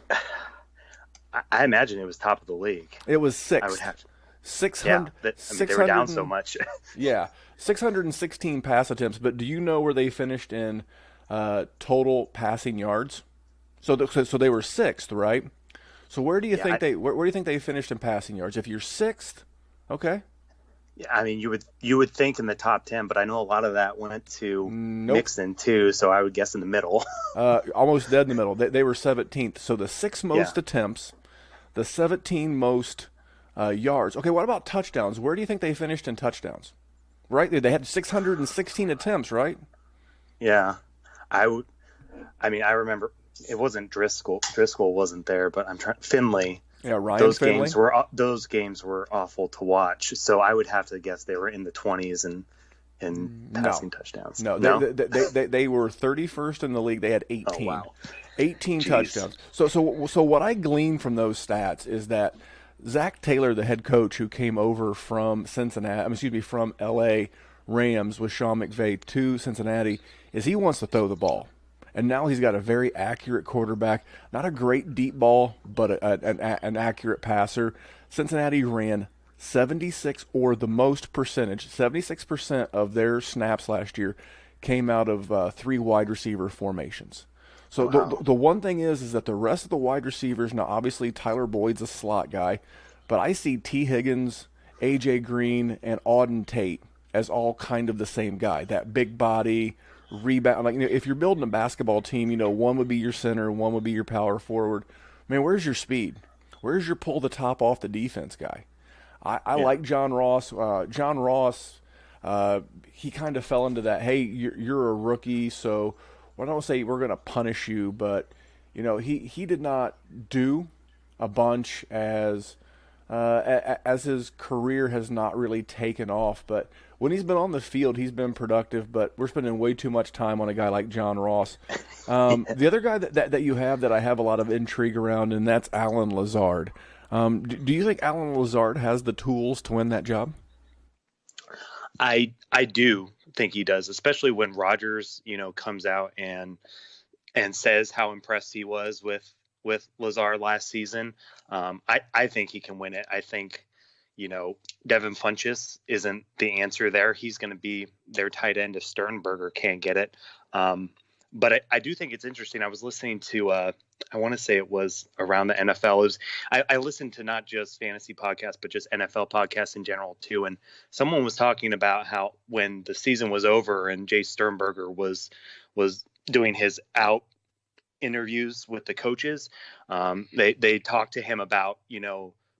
I imagine it was top of the league. It was 6th. I would have 600. they were down so much. Yeah, 616 pass attempts. But do you know where they finished in total passing yards? So they were 6th, right? So where do you think where do you think they finished in passing yards? If you're 6th, okay. I mean, you would think in the top 10, but I know a lot of that went to Nope. Mixon too, so I would guess in the middle. Almost dead in the middle. They were 17th. So the sixth Yeah. most attempts, the 17 most yards. Okay, what about touchdowns? Where do you think they finished in touchdowns? Right? They had 616 attempts, right? Yeah. I would. I mean, I remember it wasn't Driscoll. Driscoll wasn't there, but I'm trying Finley. Yeah, Ryan Those Finley. games were awful to watch. So I would have to guess they were in the 20s in passing touchdowns. No, No. they were 31st in the league. They had 18. Oh wow. 18 Jeez. touchdowns. So what I glean from those stats is that Zach Taylor, the head coach who came over from from L.A. Rams with Sean McVay to Cincinnati, is he wants to throw the ball. And now he's got a very accurate quarterback. Not a great deep ball, but an accurate passer. Cincinnati ran 76, or the most percentage, 76% of their snaps last year came out of three wide receiver formations. So Wow. the one thing is that the rest of the wide receivers, now obviously Tyler Boyd's a slot guy, but I see T. Higgins, A.J. Green, and Auden Tate as all kind of the same guy. That big body, rebound. Like, if you're building a basketball team, one would be your center, one would be your power forward. Man, where's your speed? Where's your pull the top off the defense guy? I like John Ross. John Ross, he kind of fell into that, hey, you're a rookie, so I don't say we're going to punish you, but he did not do a bunch as his career has not really taken off. But when he's been on the field, he's been productive. But we're spending way too much time on a guy like John Ross. The other guy that you have that I have a lot of intrigue around, and that's Alan Lazard. Do you think Alan Lazard has the tools to win that job? I do think he does, especially when Rodgers, comes out and says how impressed he was with Lazard last season. I think he can win it. I think, Devin Funchess isn't the answer there. He's going to be their tight end if Sternberger can't get it. But I do think it's interesting. I was listening to, I want to say it was around the NFL. I listened to not just fantasy podcasts, but just NFL podcasts in general too. And someone was talking about how when the season was over and Jay Sternberger was doing his out interviews with the coaches, they talked to him about,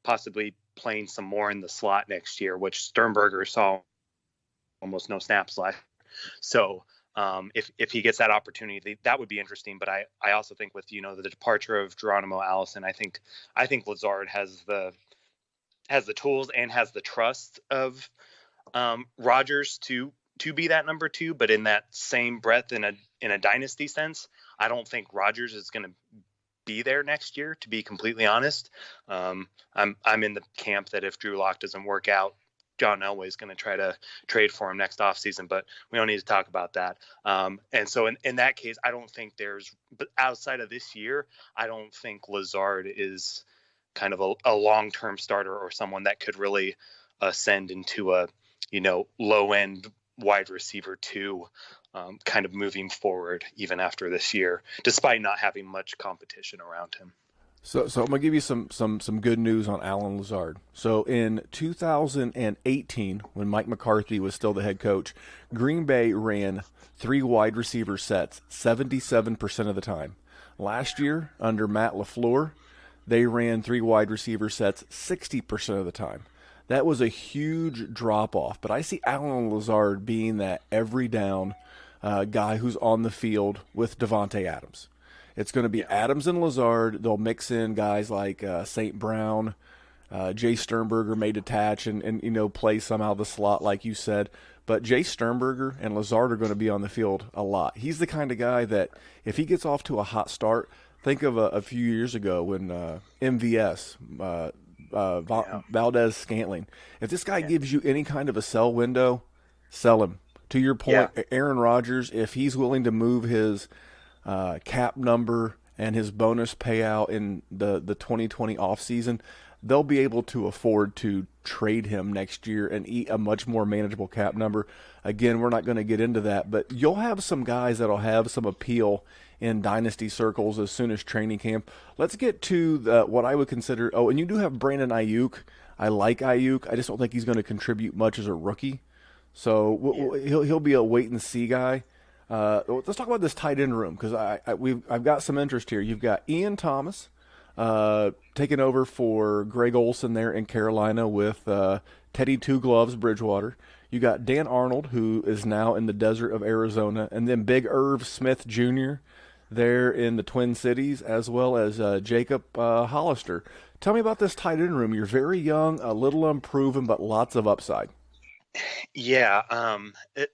possibly playing some more in the slot next year, which Sternberger saw almost no snaps last. So if he gets that opportunity, that would be interesting. But I also think with, the departure of Geronimo Allison, I think Lazard has the tools and has the trust of Rodgers to be that number two. But in that same breath, in a dynasty sense, I don't think Rodgers is going to be there next year, to be completely honest. I'm in the camp that if Drew Lock doesn't work out, John Elway's going to try to trade for him next offseason, but we don't need to talk about that. And so in that case, I don't think but outside of this year, I don't think Lazard is kind of a long-term starter or someone that could really ascend into a, low-end wide receiver two, kind of moving forward even after this year, despite not having much competition around him. So I'm going to give you some good news on Alan Lazard. So in 2018, when Mike McCarthy was still the head coach, Green Bay ran three wide receiver sets 77% of the time. Last year, under Matt LaFleur, they ran three wide receiver sets 60% of the time. That was a huge drop-off. But I see Alan Lazard being that every down guy who's on the field with Devontae Adams. It's going to be Adams and Lazard. They'll mix in guys like St. Brown. Jay Sternberger may detach and play somehow the slot like you said. But Jay Sternberger and Lazard are going to be on the field a lot. He's the kind of guy that if he gets off to a hot start, think of a few years ago when MVS, Valdez Scantling. If this guy gives you any kind of a sell window, sell him. To your point, Aaron Rodgers, if he's willing to move his cap number and his bonus payout in the 2020 offseason, they'll be able to afford to trade him next year and eat a much more manageable cap number. Again, we're not going to get into that, but you'll have some guys that'll have some appeal in dynasty circles as soon as training camp. Let's get to what I would consider. Oh, and you do have Brandon Ayuk. I like Ayuk. I just don't think he's going to contribute much as a rookie. So he'll be a wait and see guy. Let's talk about this tight end room because I've got some interest here. You've got Ian Thomas taking over for Greg Olsen there in Carolina with Teddy Two Gloves Bridgewater. You got Dan Arnold, who is now in the desert of Arizona, and then Big Irv Smith Jr. there in the Twin Cities, as well as Jacob Hollister. Tell me about this tight end room. You're very young, a little unproven, but lots of upside. Yeah,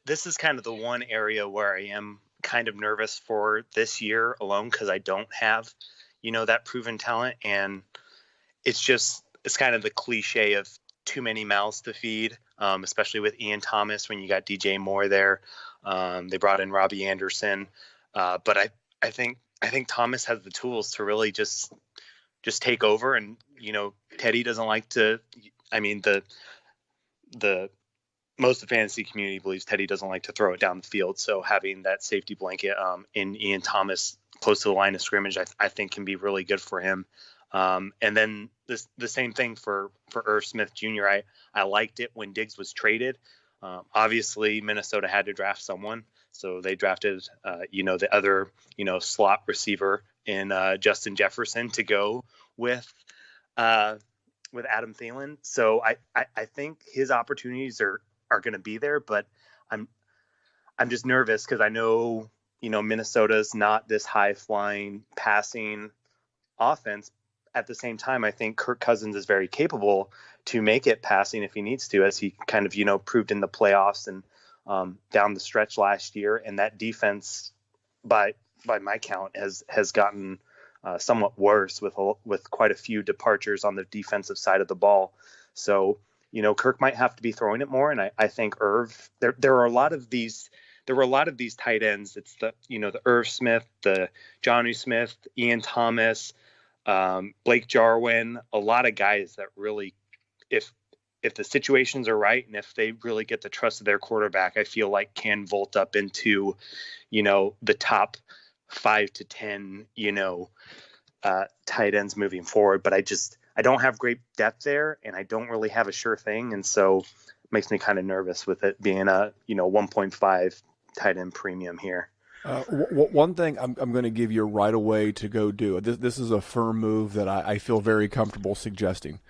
this is kind of the one area where I am kind of nervous for this year alone because I don't have, that proven talent. And it's kind of the cliche of too many mouths to feed, especially with Ian Thomas when you got DJ Moore there. They brought in Robbie Anderson. But I think Thomas has the tools to really just take over. And, Teddy doesn't like to, most of the fantasy community believes Teddy doesn't like to throw it down the field. So having that safety blanket in Ian Thomas close to the line of scrimmage, I think can be really good for him. And then the same thing for Irv Smith Jr. I liked it when Diggs was traded. Obviously, Minnesota had to draft someone. So they drafted, the other, slot receiver in Justin Jefferson to go with Adam Thielen. So I think his opportunities are going to be there, but I'm just nervous because I know, Minnesota's not this high flying passing offense. At the same time, I think Kirk Cousins is very capable to make it passing if he needs to, as he kind of, proved in the playoffs and down the stretch last year. And that defense, by my count, has gotten somewhat worse with quite a few departures on the defensive side of the ball. So, Kirk might have to be throwing it more. And I think Irv, there were a lot of these tight ends. It's the Irv Smith, the Jonnu Smith, Ian Thomas, Blake Jarwin, a lot of guys that really, if the situations are right and if they really get the trust of their quarterback, I feel like can vault up into, the top 5 to 10, tight ends moving forward. But I don't have great depth there, and I don't really have a sure thing. And so it makes me kind of nervous with it being a, 1.5 tight end premium here. One thing I'm going to give you right away to go do. This is a firm move that I feel very comfortable suggesting.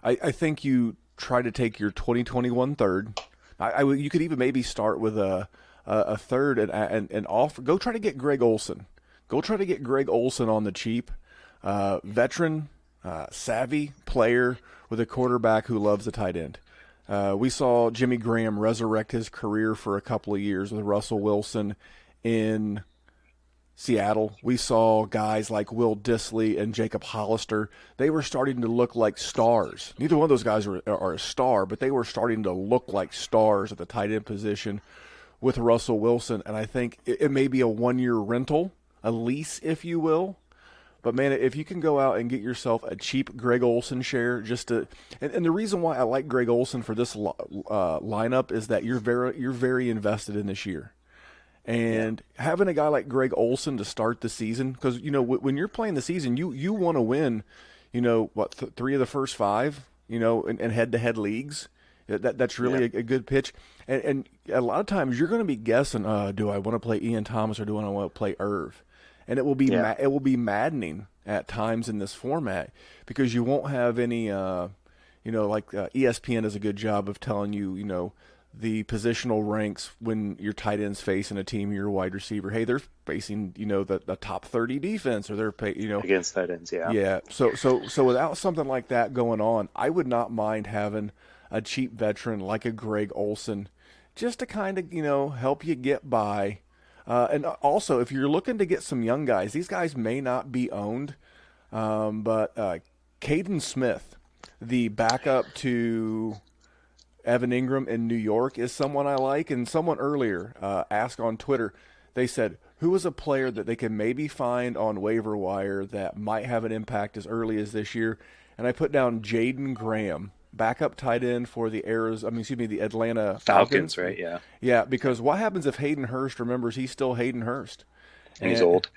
I think you try to take your 2021 third. You could even maybe start with a third and offer. Go try to get Greg Olsen. Go try to get Greg Olsen on the cheap. Veteran, savvy player with a quarterback who loves the tight end. We saw Jimmy Graham resurrect his career for a couple of years with Russell Wilson in Seattle. We saw guys like Will Dissly and Jacob Hollister. They were starting to look like stars. Neither one of those guys are a star, but they were starting to look like stars at the tight end position with Russell Wilson. And I think it may be a one-year rental, a lease, if you will. But, man, if you can go out and get yourself a cheap Greg Olsen share and the reason why I like Greg Olsen for this lineup is that you're very invested in this year. And having a guy like Greg Olsen to start the season, because, when you're playing the season, you want to win, 3 of the first 5, in head-to-head leagues. That's really a good pitch. And a lot of times you're going to be guessing, do I want to play Ian Thomas or do I want to play Irv? And it will be maddening at times in this format because you won't have any, ESPN does a good job of telling you, the positional ranks when your tight end's facing a team, your wide receiver. Hey, they're facing, the top 30 defense, or they're against tight ends. Yeah. Yeah. So without something like that going on, I would not mind having a cheap veteran like a Greg Olsen just to kind of, help you get by. And also, if you're looking to get some young guys, these guys may not be owned, but Caden Smith, the backup to Evan Ingram in New York, is someone I like. And someone earlier asked on Twitter, they said, who is a player that they can maybe find on waiver wire that might have an impact as early as this year? And I put down Jaden Graham, backup tight end for the Atlanta Falcons, right? Yeah. Yeah, because what happens if Hayden Hurst remembers he's still Hayden Hurst? And he's old.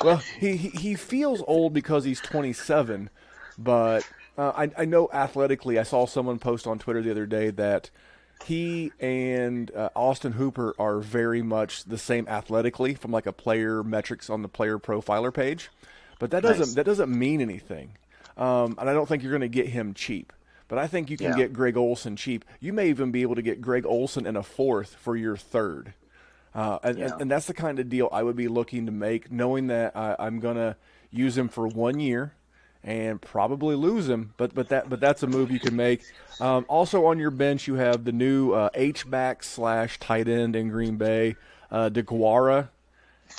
Well, he feels old because he's 27, but I know athletically, I saw someone post on Twitter the other day that he and Austin Hooper are very much the same athletically from like a player metrics on the player profiler page, but that doesn't mean anything. And I don't think you're going to get him cheap. But I think you can get Greg Olson cheap. You may even be able to get Greg Olson in a fourth for your third. And that's the kind of deal I would be looking to make, knowing that I'm going to use him for 1 year and probably lose him. But that's a move you can make. Also on your bench, you have the new H-back / tight end in Green Bay, DeGuara.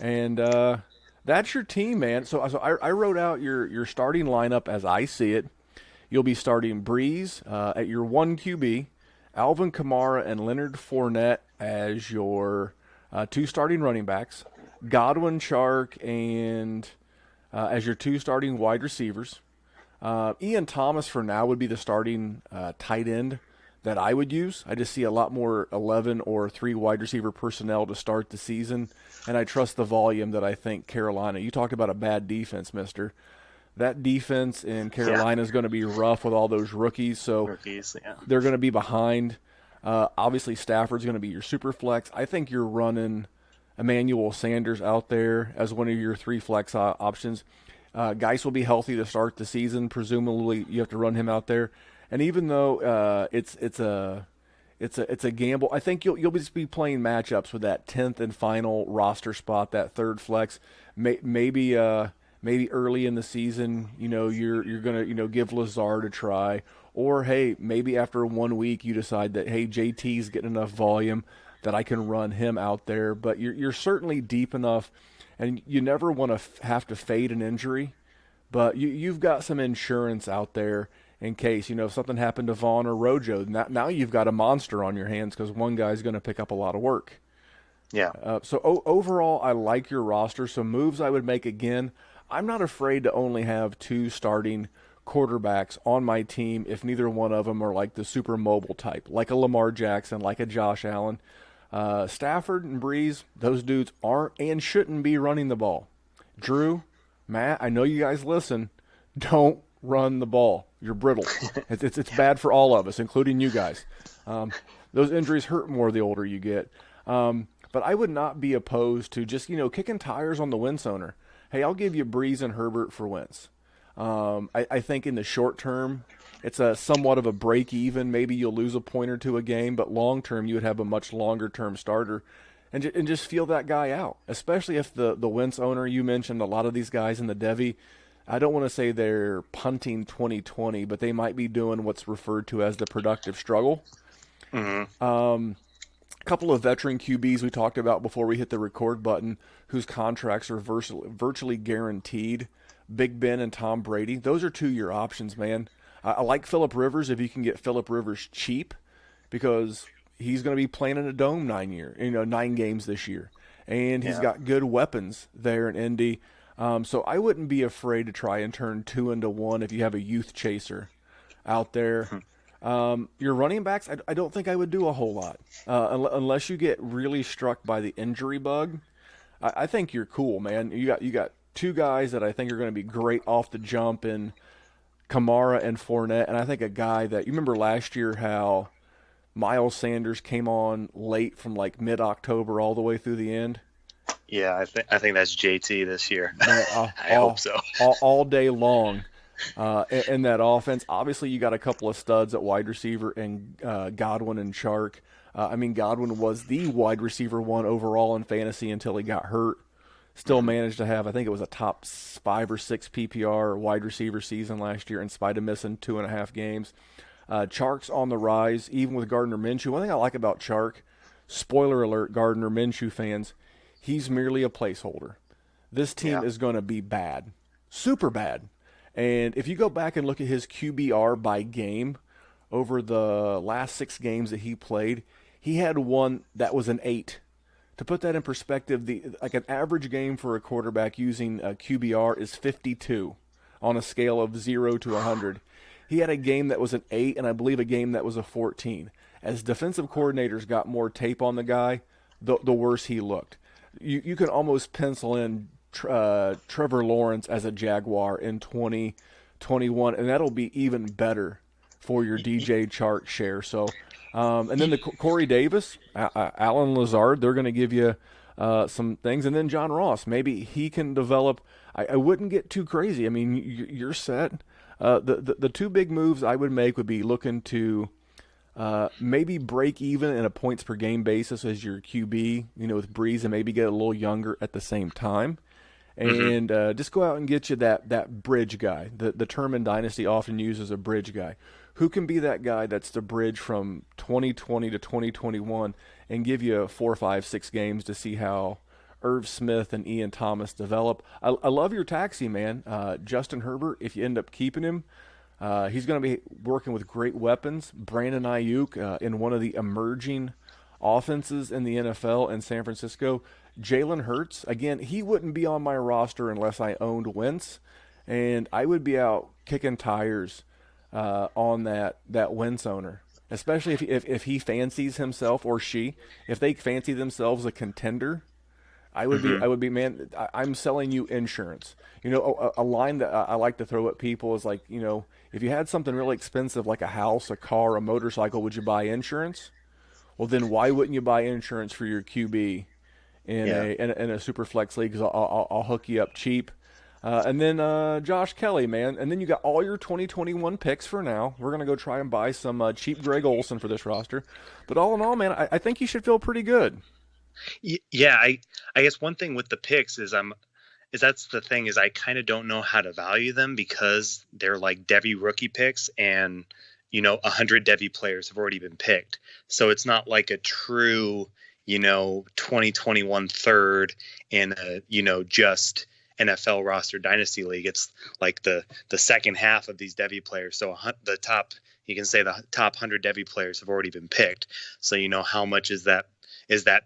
And that's your team, man. So I wrote out your starting lineup as I see it. You'll be starting Breeze at your 1 QB, Alvin Kamara and Leonard Fournette as your 2 starting running backs, Godwin, Chark, and as your 2 starting wide receivers. Ian Thomas for now would be the starting tight end that I would use. I just see a lot more 11 or 3 wide receiver personnel to start the season, and I trust the volume that I think Carolina. You talked about a bad defense, mister. That defense in Carolina is going to be rough with all those rookies, so they're going to be behind. Obviously, Stafford's going to be your super flex. I think you're running Emmanuel Sanders out there as one of your 3 flex options. Geis will be healthy to start the season. Presumably, you have to run him out there. And even though it's a gamble, I think you'll just be playing matchups with that 10th and final roster spot, that 3rd flex. Maybe early in the season, you're gonna give Lazard a try, or hey, maybe after 1 week you decide that hey, JT's getting enough volume that I can run him out there. But you're certainly deep enough, and you never want to have to fade an injury, but you've got some insurance out there in case if something happened to Vaughn or Rojo. Now you've got a monster on your hands because one guy's going to pick up a lot of work. Yeah. So overall, I like your roster. So moves I would make again. I'm not afraid to only have 2 starting quarterbacks on my team if neither one of them are like the super mobile type, like a Lamar Jackson, like a Josh Allen. Stafford and Breeze, those dudes aren't and shouldn't be running the ball. Drew, Matt, I know you guys listen. Don't run the ball. You're brittle. It's bad for all of us, including you guys. Those injuries hurt more the older you get. But I would not be opposed to just, kicking tires on the Wentz owner. Hey, I'll give you Breeze and Herbert for Wentz. I think in the short term, it's a somewhat of a break even. Maybe you'll lose a point or 2 a game, but long term, you would have a much longer term starter, and just feel that guy out. Especially if the Wentz owner, you mentioned a lot of these guys in the Devy. I don't want to say they're punting 2020, but they might be doing what's referred to as the productive struggle. Mm-hmm. A couple of veteran QBs we talked about before we hit the record button, whose contracts are virtually guaranteed. Big Ben and Tom Brady. Those are 2-year options, man. I like Phillip Rivers if you can get Phillip Rivers cheap, because he's going to be playing in a dome 9 games this year, and he's got good weapons there in Indy. So I wouldn't be afraid to try and turn 2 into 1 if you have a youth chaser out there. Your running backs, I don't think I would do a whole lot unless you get really struck by the injury bug. I think you're cool, man. You got 2 guys that I think are going to be great off the jump in Kamara and Fournette, and I think a guy that you remember last year how Miles Sanders came on late from like mid-October all the way through the end. Yeah, I think that's JT this year. Man, I hope so. all day long. In that offense, obviously you got a couple of studs at wide receiver and Godwin and Chark. Godwin was the wide receiver 1 overall in fantasy until he got hurt. Still managed to have, I think it was a top 5 or 6 PPR wide receiver season last year in spite of missing 2.5 games. Chark's on the rise, even with Gardner Minshew. One thing I like about Chark, spoiler alert, Gardner Minshew fans, he's merely a placeholder. This team is going to be bad, super bad. And if you go back and look at his QBR by game over the last 6 games that he played, he had one that was an 8. To put that in perspective, an average game for a quarterback using a QBR is 52 on a scale of 0 to 100. He had a game that was an 8, and I believe a game that was a 14. As defensive coordinators got more tape on the guy, the worse he looked. You can almost pencil in Trevor Lawrence as a Jaguar in 20, 21, and that'll be even better for your DJ Chark share. So, and then the Corey Davis, Alan Lazard, they're going to give you some things, and then John Ross, maybe he can develop. I wouldn't get too crazy. I mean, you're set. The two big moves I would make would be looking to maybe break even in a points per game basis as your QB, with Breeze, and maybe get a little younger at the same time. And just go out and get you that bridge guy. The term in Dynasty often uses a bridge guy. Who can be that guy that's the bridge from 2020 to 2021 and give you 4, 5, 6 games to see how Irv Smith and Ian Thomas develop. I love your taxi, man. Justin Herbert, if you end up keeping him, he's going to be working with great weapons. Brandon Ayuk in one of the emerging offenses in the NFL in San Francisco. Jalen Hurts, again, he wouldn't be on my roster unless I owned Wentz, and I would be out kicking tires on that Wentz owner, especially if he fancies himself, or she, if they fancy themselves a contender. I would be, man, I'm selling you insurance. A line that I like to throw at people is like, if you had something really expensive like a house, a car, a motorcycle, would you buy insurance? Well, then why wouldn't you buy insurance for your QB in a super flex league? Because I'll hook you up cheap. And then Josh Kelly, man. And then you got all your 2021 picks for now. We're going to go try and buy some cheap Greg Olsen for this roster. But all in all, man, I think you should feel pretty good. Yeah, I guess one thing with the picks is that's the thing is I kind of don't know how to value them because they're like Devy rookie picks, and 100 Devy players have already been picked. So it's not like a true 2021 third in a just NFL roster dynasty league. It's like the second half of these Devy players. So the top 100 Devy players have already been picked. So how much is that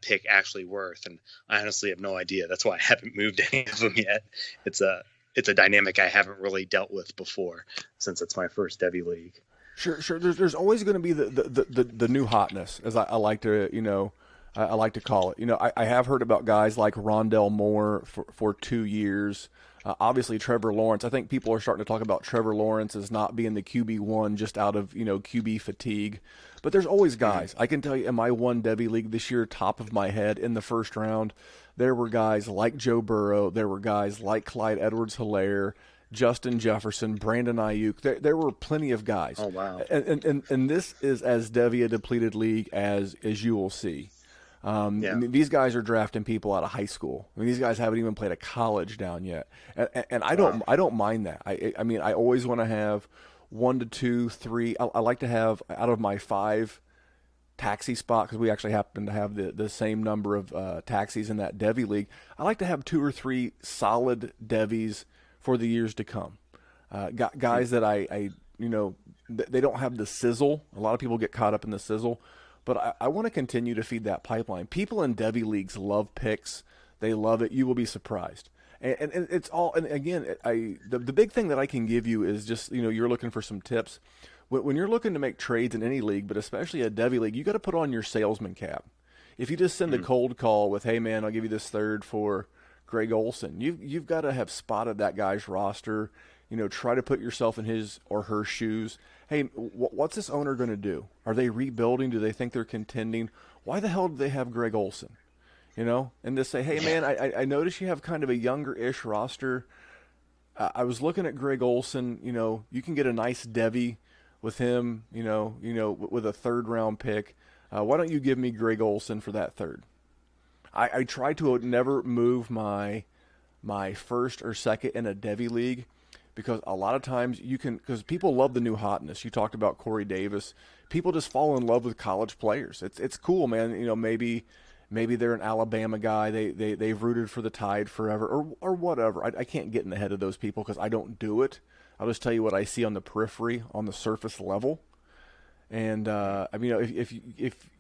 pick actually worth? And I honestly have no idea. That's why I haven't moved any of them yet. It's a dynamic I haven't really dealt with before since it's my first Devy league. Sure. There's always going to be the new hotness, as I like to I like to call it. I have heard about guys like Rondell Moore for 2 years. Obviously, Trevor Lawrence. I think people are starting to talk about Trevor Lawrence as not being the QB1 just out of QB fatigue. But there's always guys. I can tell you in my one Devy league this year, top of my head, in the first round, there were guys like Joe Burrow. There were guys like Clyde Edwards-Helaire, Justin Jefferson, Brandon Ayuk. There were plenty of guys. Oh, wow. And this is as Devy a depleted league as you will see. I mean, these guys are drafting people out of high school. I mean, these guys haven't even played a college down yet, and I don't mind that. I mean, I always want to have 1 to 2, 3. I like to have out of my 5 taxi spot, because we actually happen to have the same number of taxis in that Devy league. I like to have 2 or 3 solid Devys for the years to come. Guys that they don't have the sizzle. A lot of people get caught up in the sizzle. But I want to continue to feed that pipeline. People in Devy leagues love picks. They love it. You will be surprised. And it's all. And again, the big thing that I can give you is just you're looking for some tips. When you're looking to make trades in any league, but especially a Devy league, you got to put on your salesman cap. If you just send a cold call with, "Hey man, I'll give you this third for Greg Olsen," you've got to have spotted that guy's roster. Try to put yourself in his or her shoes. Hey, what's this owner going to do? Are they rebuilding? Do they think they're contending? Why the hell do they have Greg Olsen? And just say, hey, man, I notice you have kind of a younger-ish roster. I was looking at Greg Olsen. You can get a nice Devy with him, with a third-round pick. Why don't you give me Greg Olsen for that third? I try to never move my first or second in a Devy league, because a lot of times because people love the new hotness. You talked about Corey Davis. People just fall in love with college players. It's cool, man. Maybe they're an Alabama guy. They've rooted for the Tide forever or whatever. I can't get in the head of those people because I don't do it. I'll just tell you what I see on the periphery, on the surface level. And if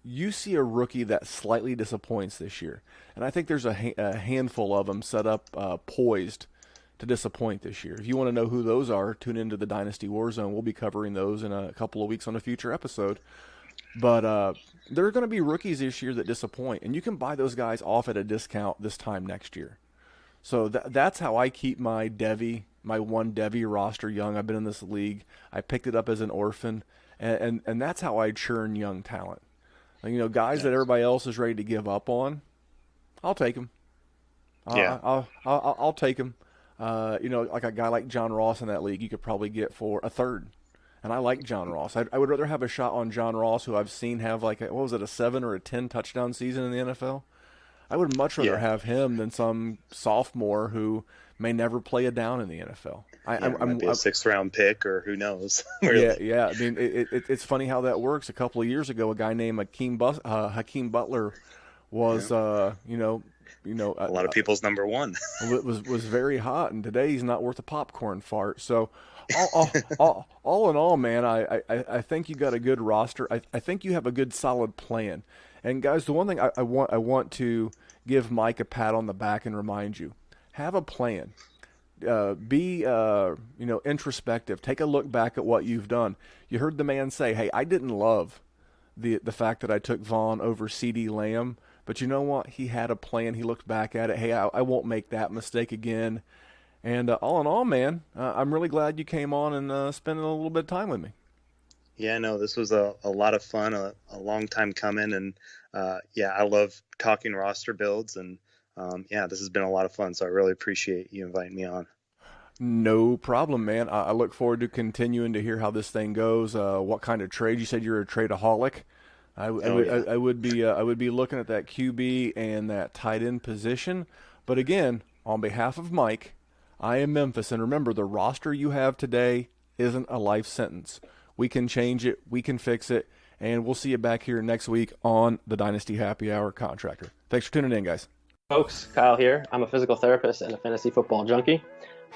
you see a rookie that slightly disappoints this year, and I think there's a handful of them set up poised to disappoint this year. If you want to know who those are, tune into the Dynasty Warzone. We'll be covering those in a couple of weeks on a future episode. But there are going to be rookies this year that disappoint, and you can buy those guys off at a discount this time next year. So that's how I keep my Devy, my one Devy roster young. I've been in this league. I picked it up as an orphan, and that's how I churn young talent. Like, you know, guys that everybody else is ready to give up on, I'll take them. I'll take them. You know, like a guy like John Ross in that league, you could probably get for a third. And I like John Ross. I would rather have a shot on John Ross, who I've seen have like a 7 or a 10 touchdown season in the NFL. I would much rather have him than some sophomore who may never play a down in the NFL. Might be a 6th-round pick, or who knows? Really. Yeah. I mean, it's funny how that works. A couple of years ago, a guy named Hakeem Butler was, a lot of people's number one. was very hot, and today he's not worth a popcorn fart. So, all in all, man, I think you got a good roster. I think you have a good, solid plan. And guys, the one thing I want to give Mike a pat on the back and remind you: have a plan. Be introspective. Take a look back at what you've done. You heard the man say, "Hey, I didn't love the fact that I took Vaughn over CeeDee Lamb, but you know what? He had a plan. He looked back at it. Hey, I won't make that mistake again." And all in all, man, I'm really glad you came on and spent a little bit of time with me. Yeah, no, this was a lot of fun, a long time coming, and I love talking roster builds, and this has been a lot of fun, so I really appreciate you inviting me on. No problem, man. I look forward to continuing to hear how this thing goes. What kind of trade? You said you're a tradeaholic. I would be looking at that QB and that tight end position. But again, on behalf of Mike, I am Memphis, and remember, the roster you have today isn't a life sentence. We can change it, we can fix it, and we'll see you back here next week on the Dynasty Happy Hour Contractor. Thanks for tuning in, guys. Folks, Kyle here. I'm a physical therapist and a fantasy football junkie.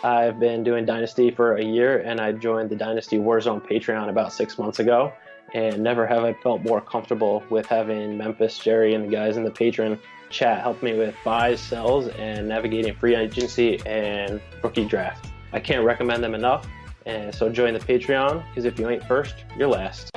I've been doing Dynasty for a year, and I joined the Dynasty Warzone Patreon about 6 months ago, and never have I felt more comfortable with having Memphis, Jerry, and the guys in the Patreon chat help me with buys, sells, and navigating free agency and rookie draft. I can't recommend them enough. And so join the Patreon, because if you ain't first, you're last.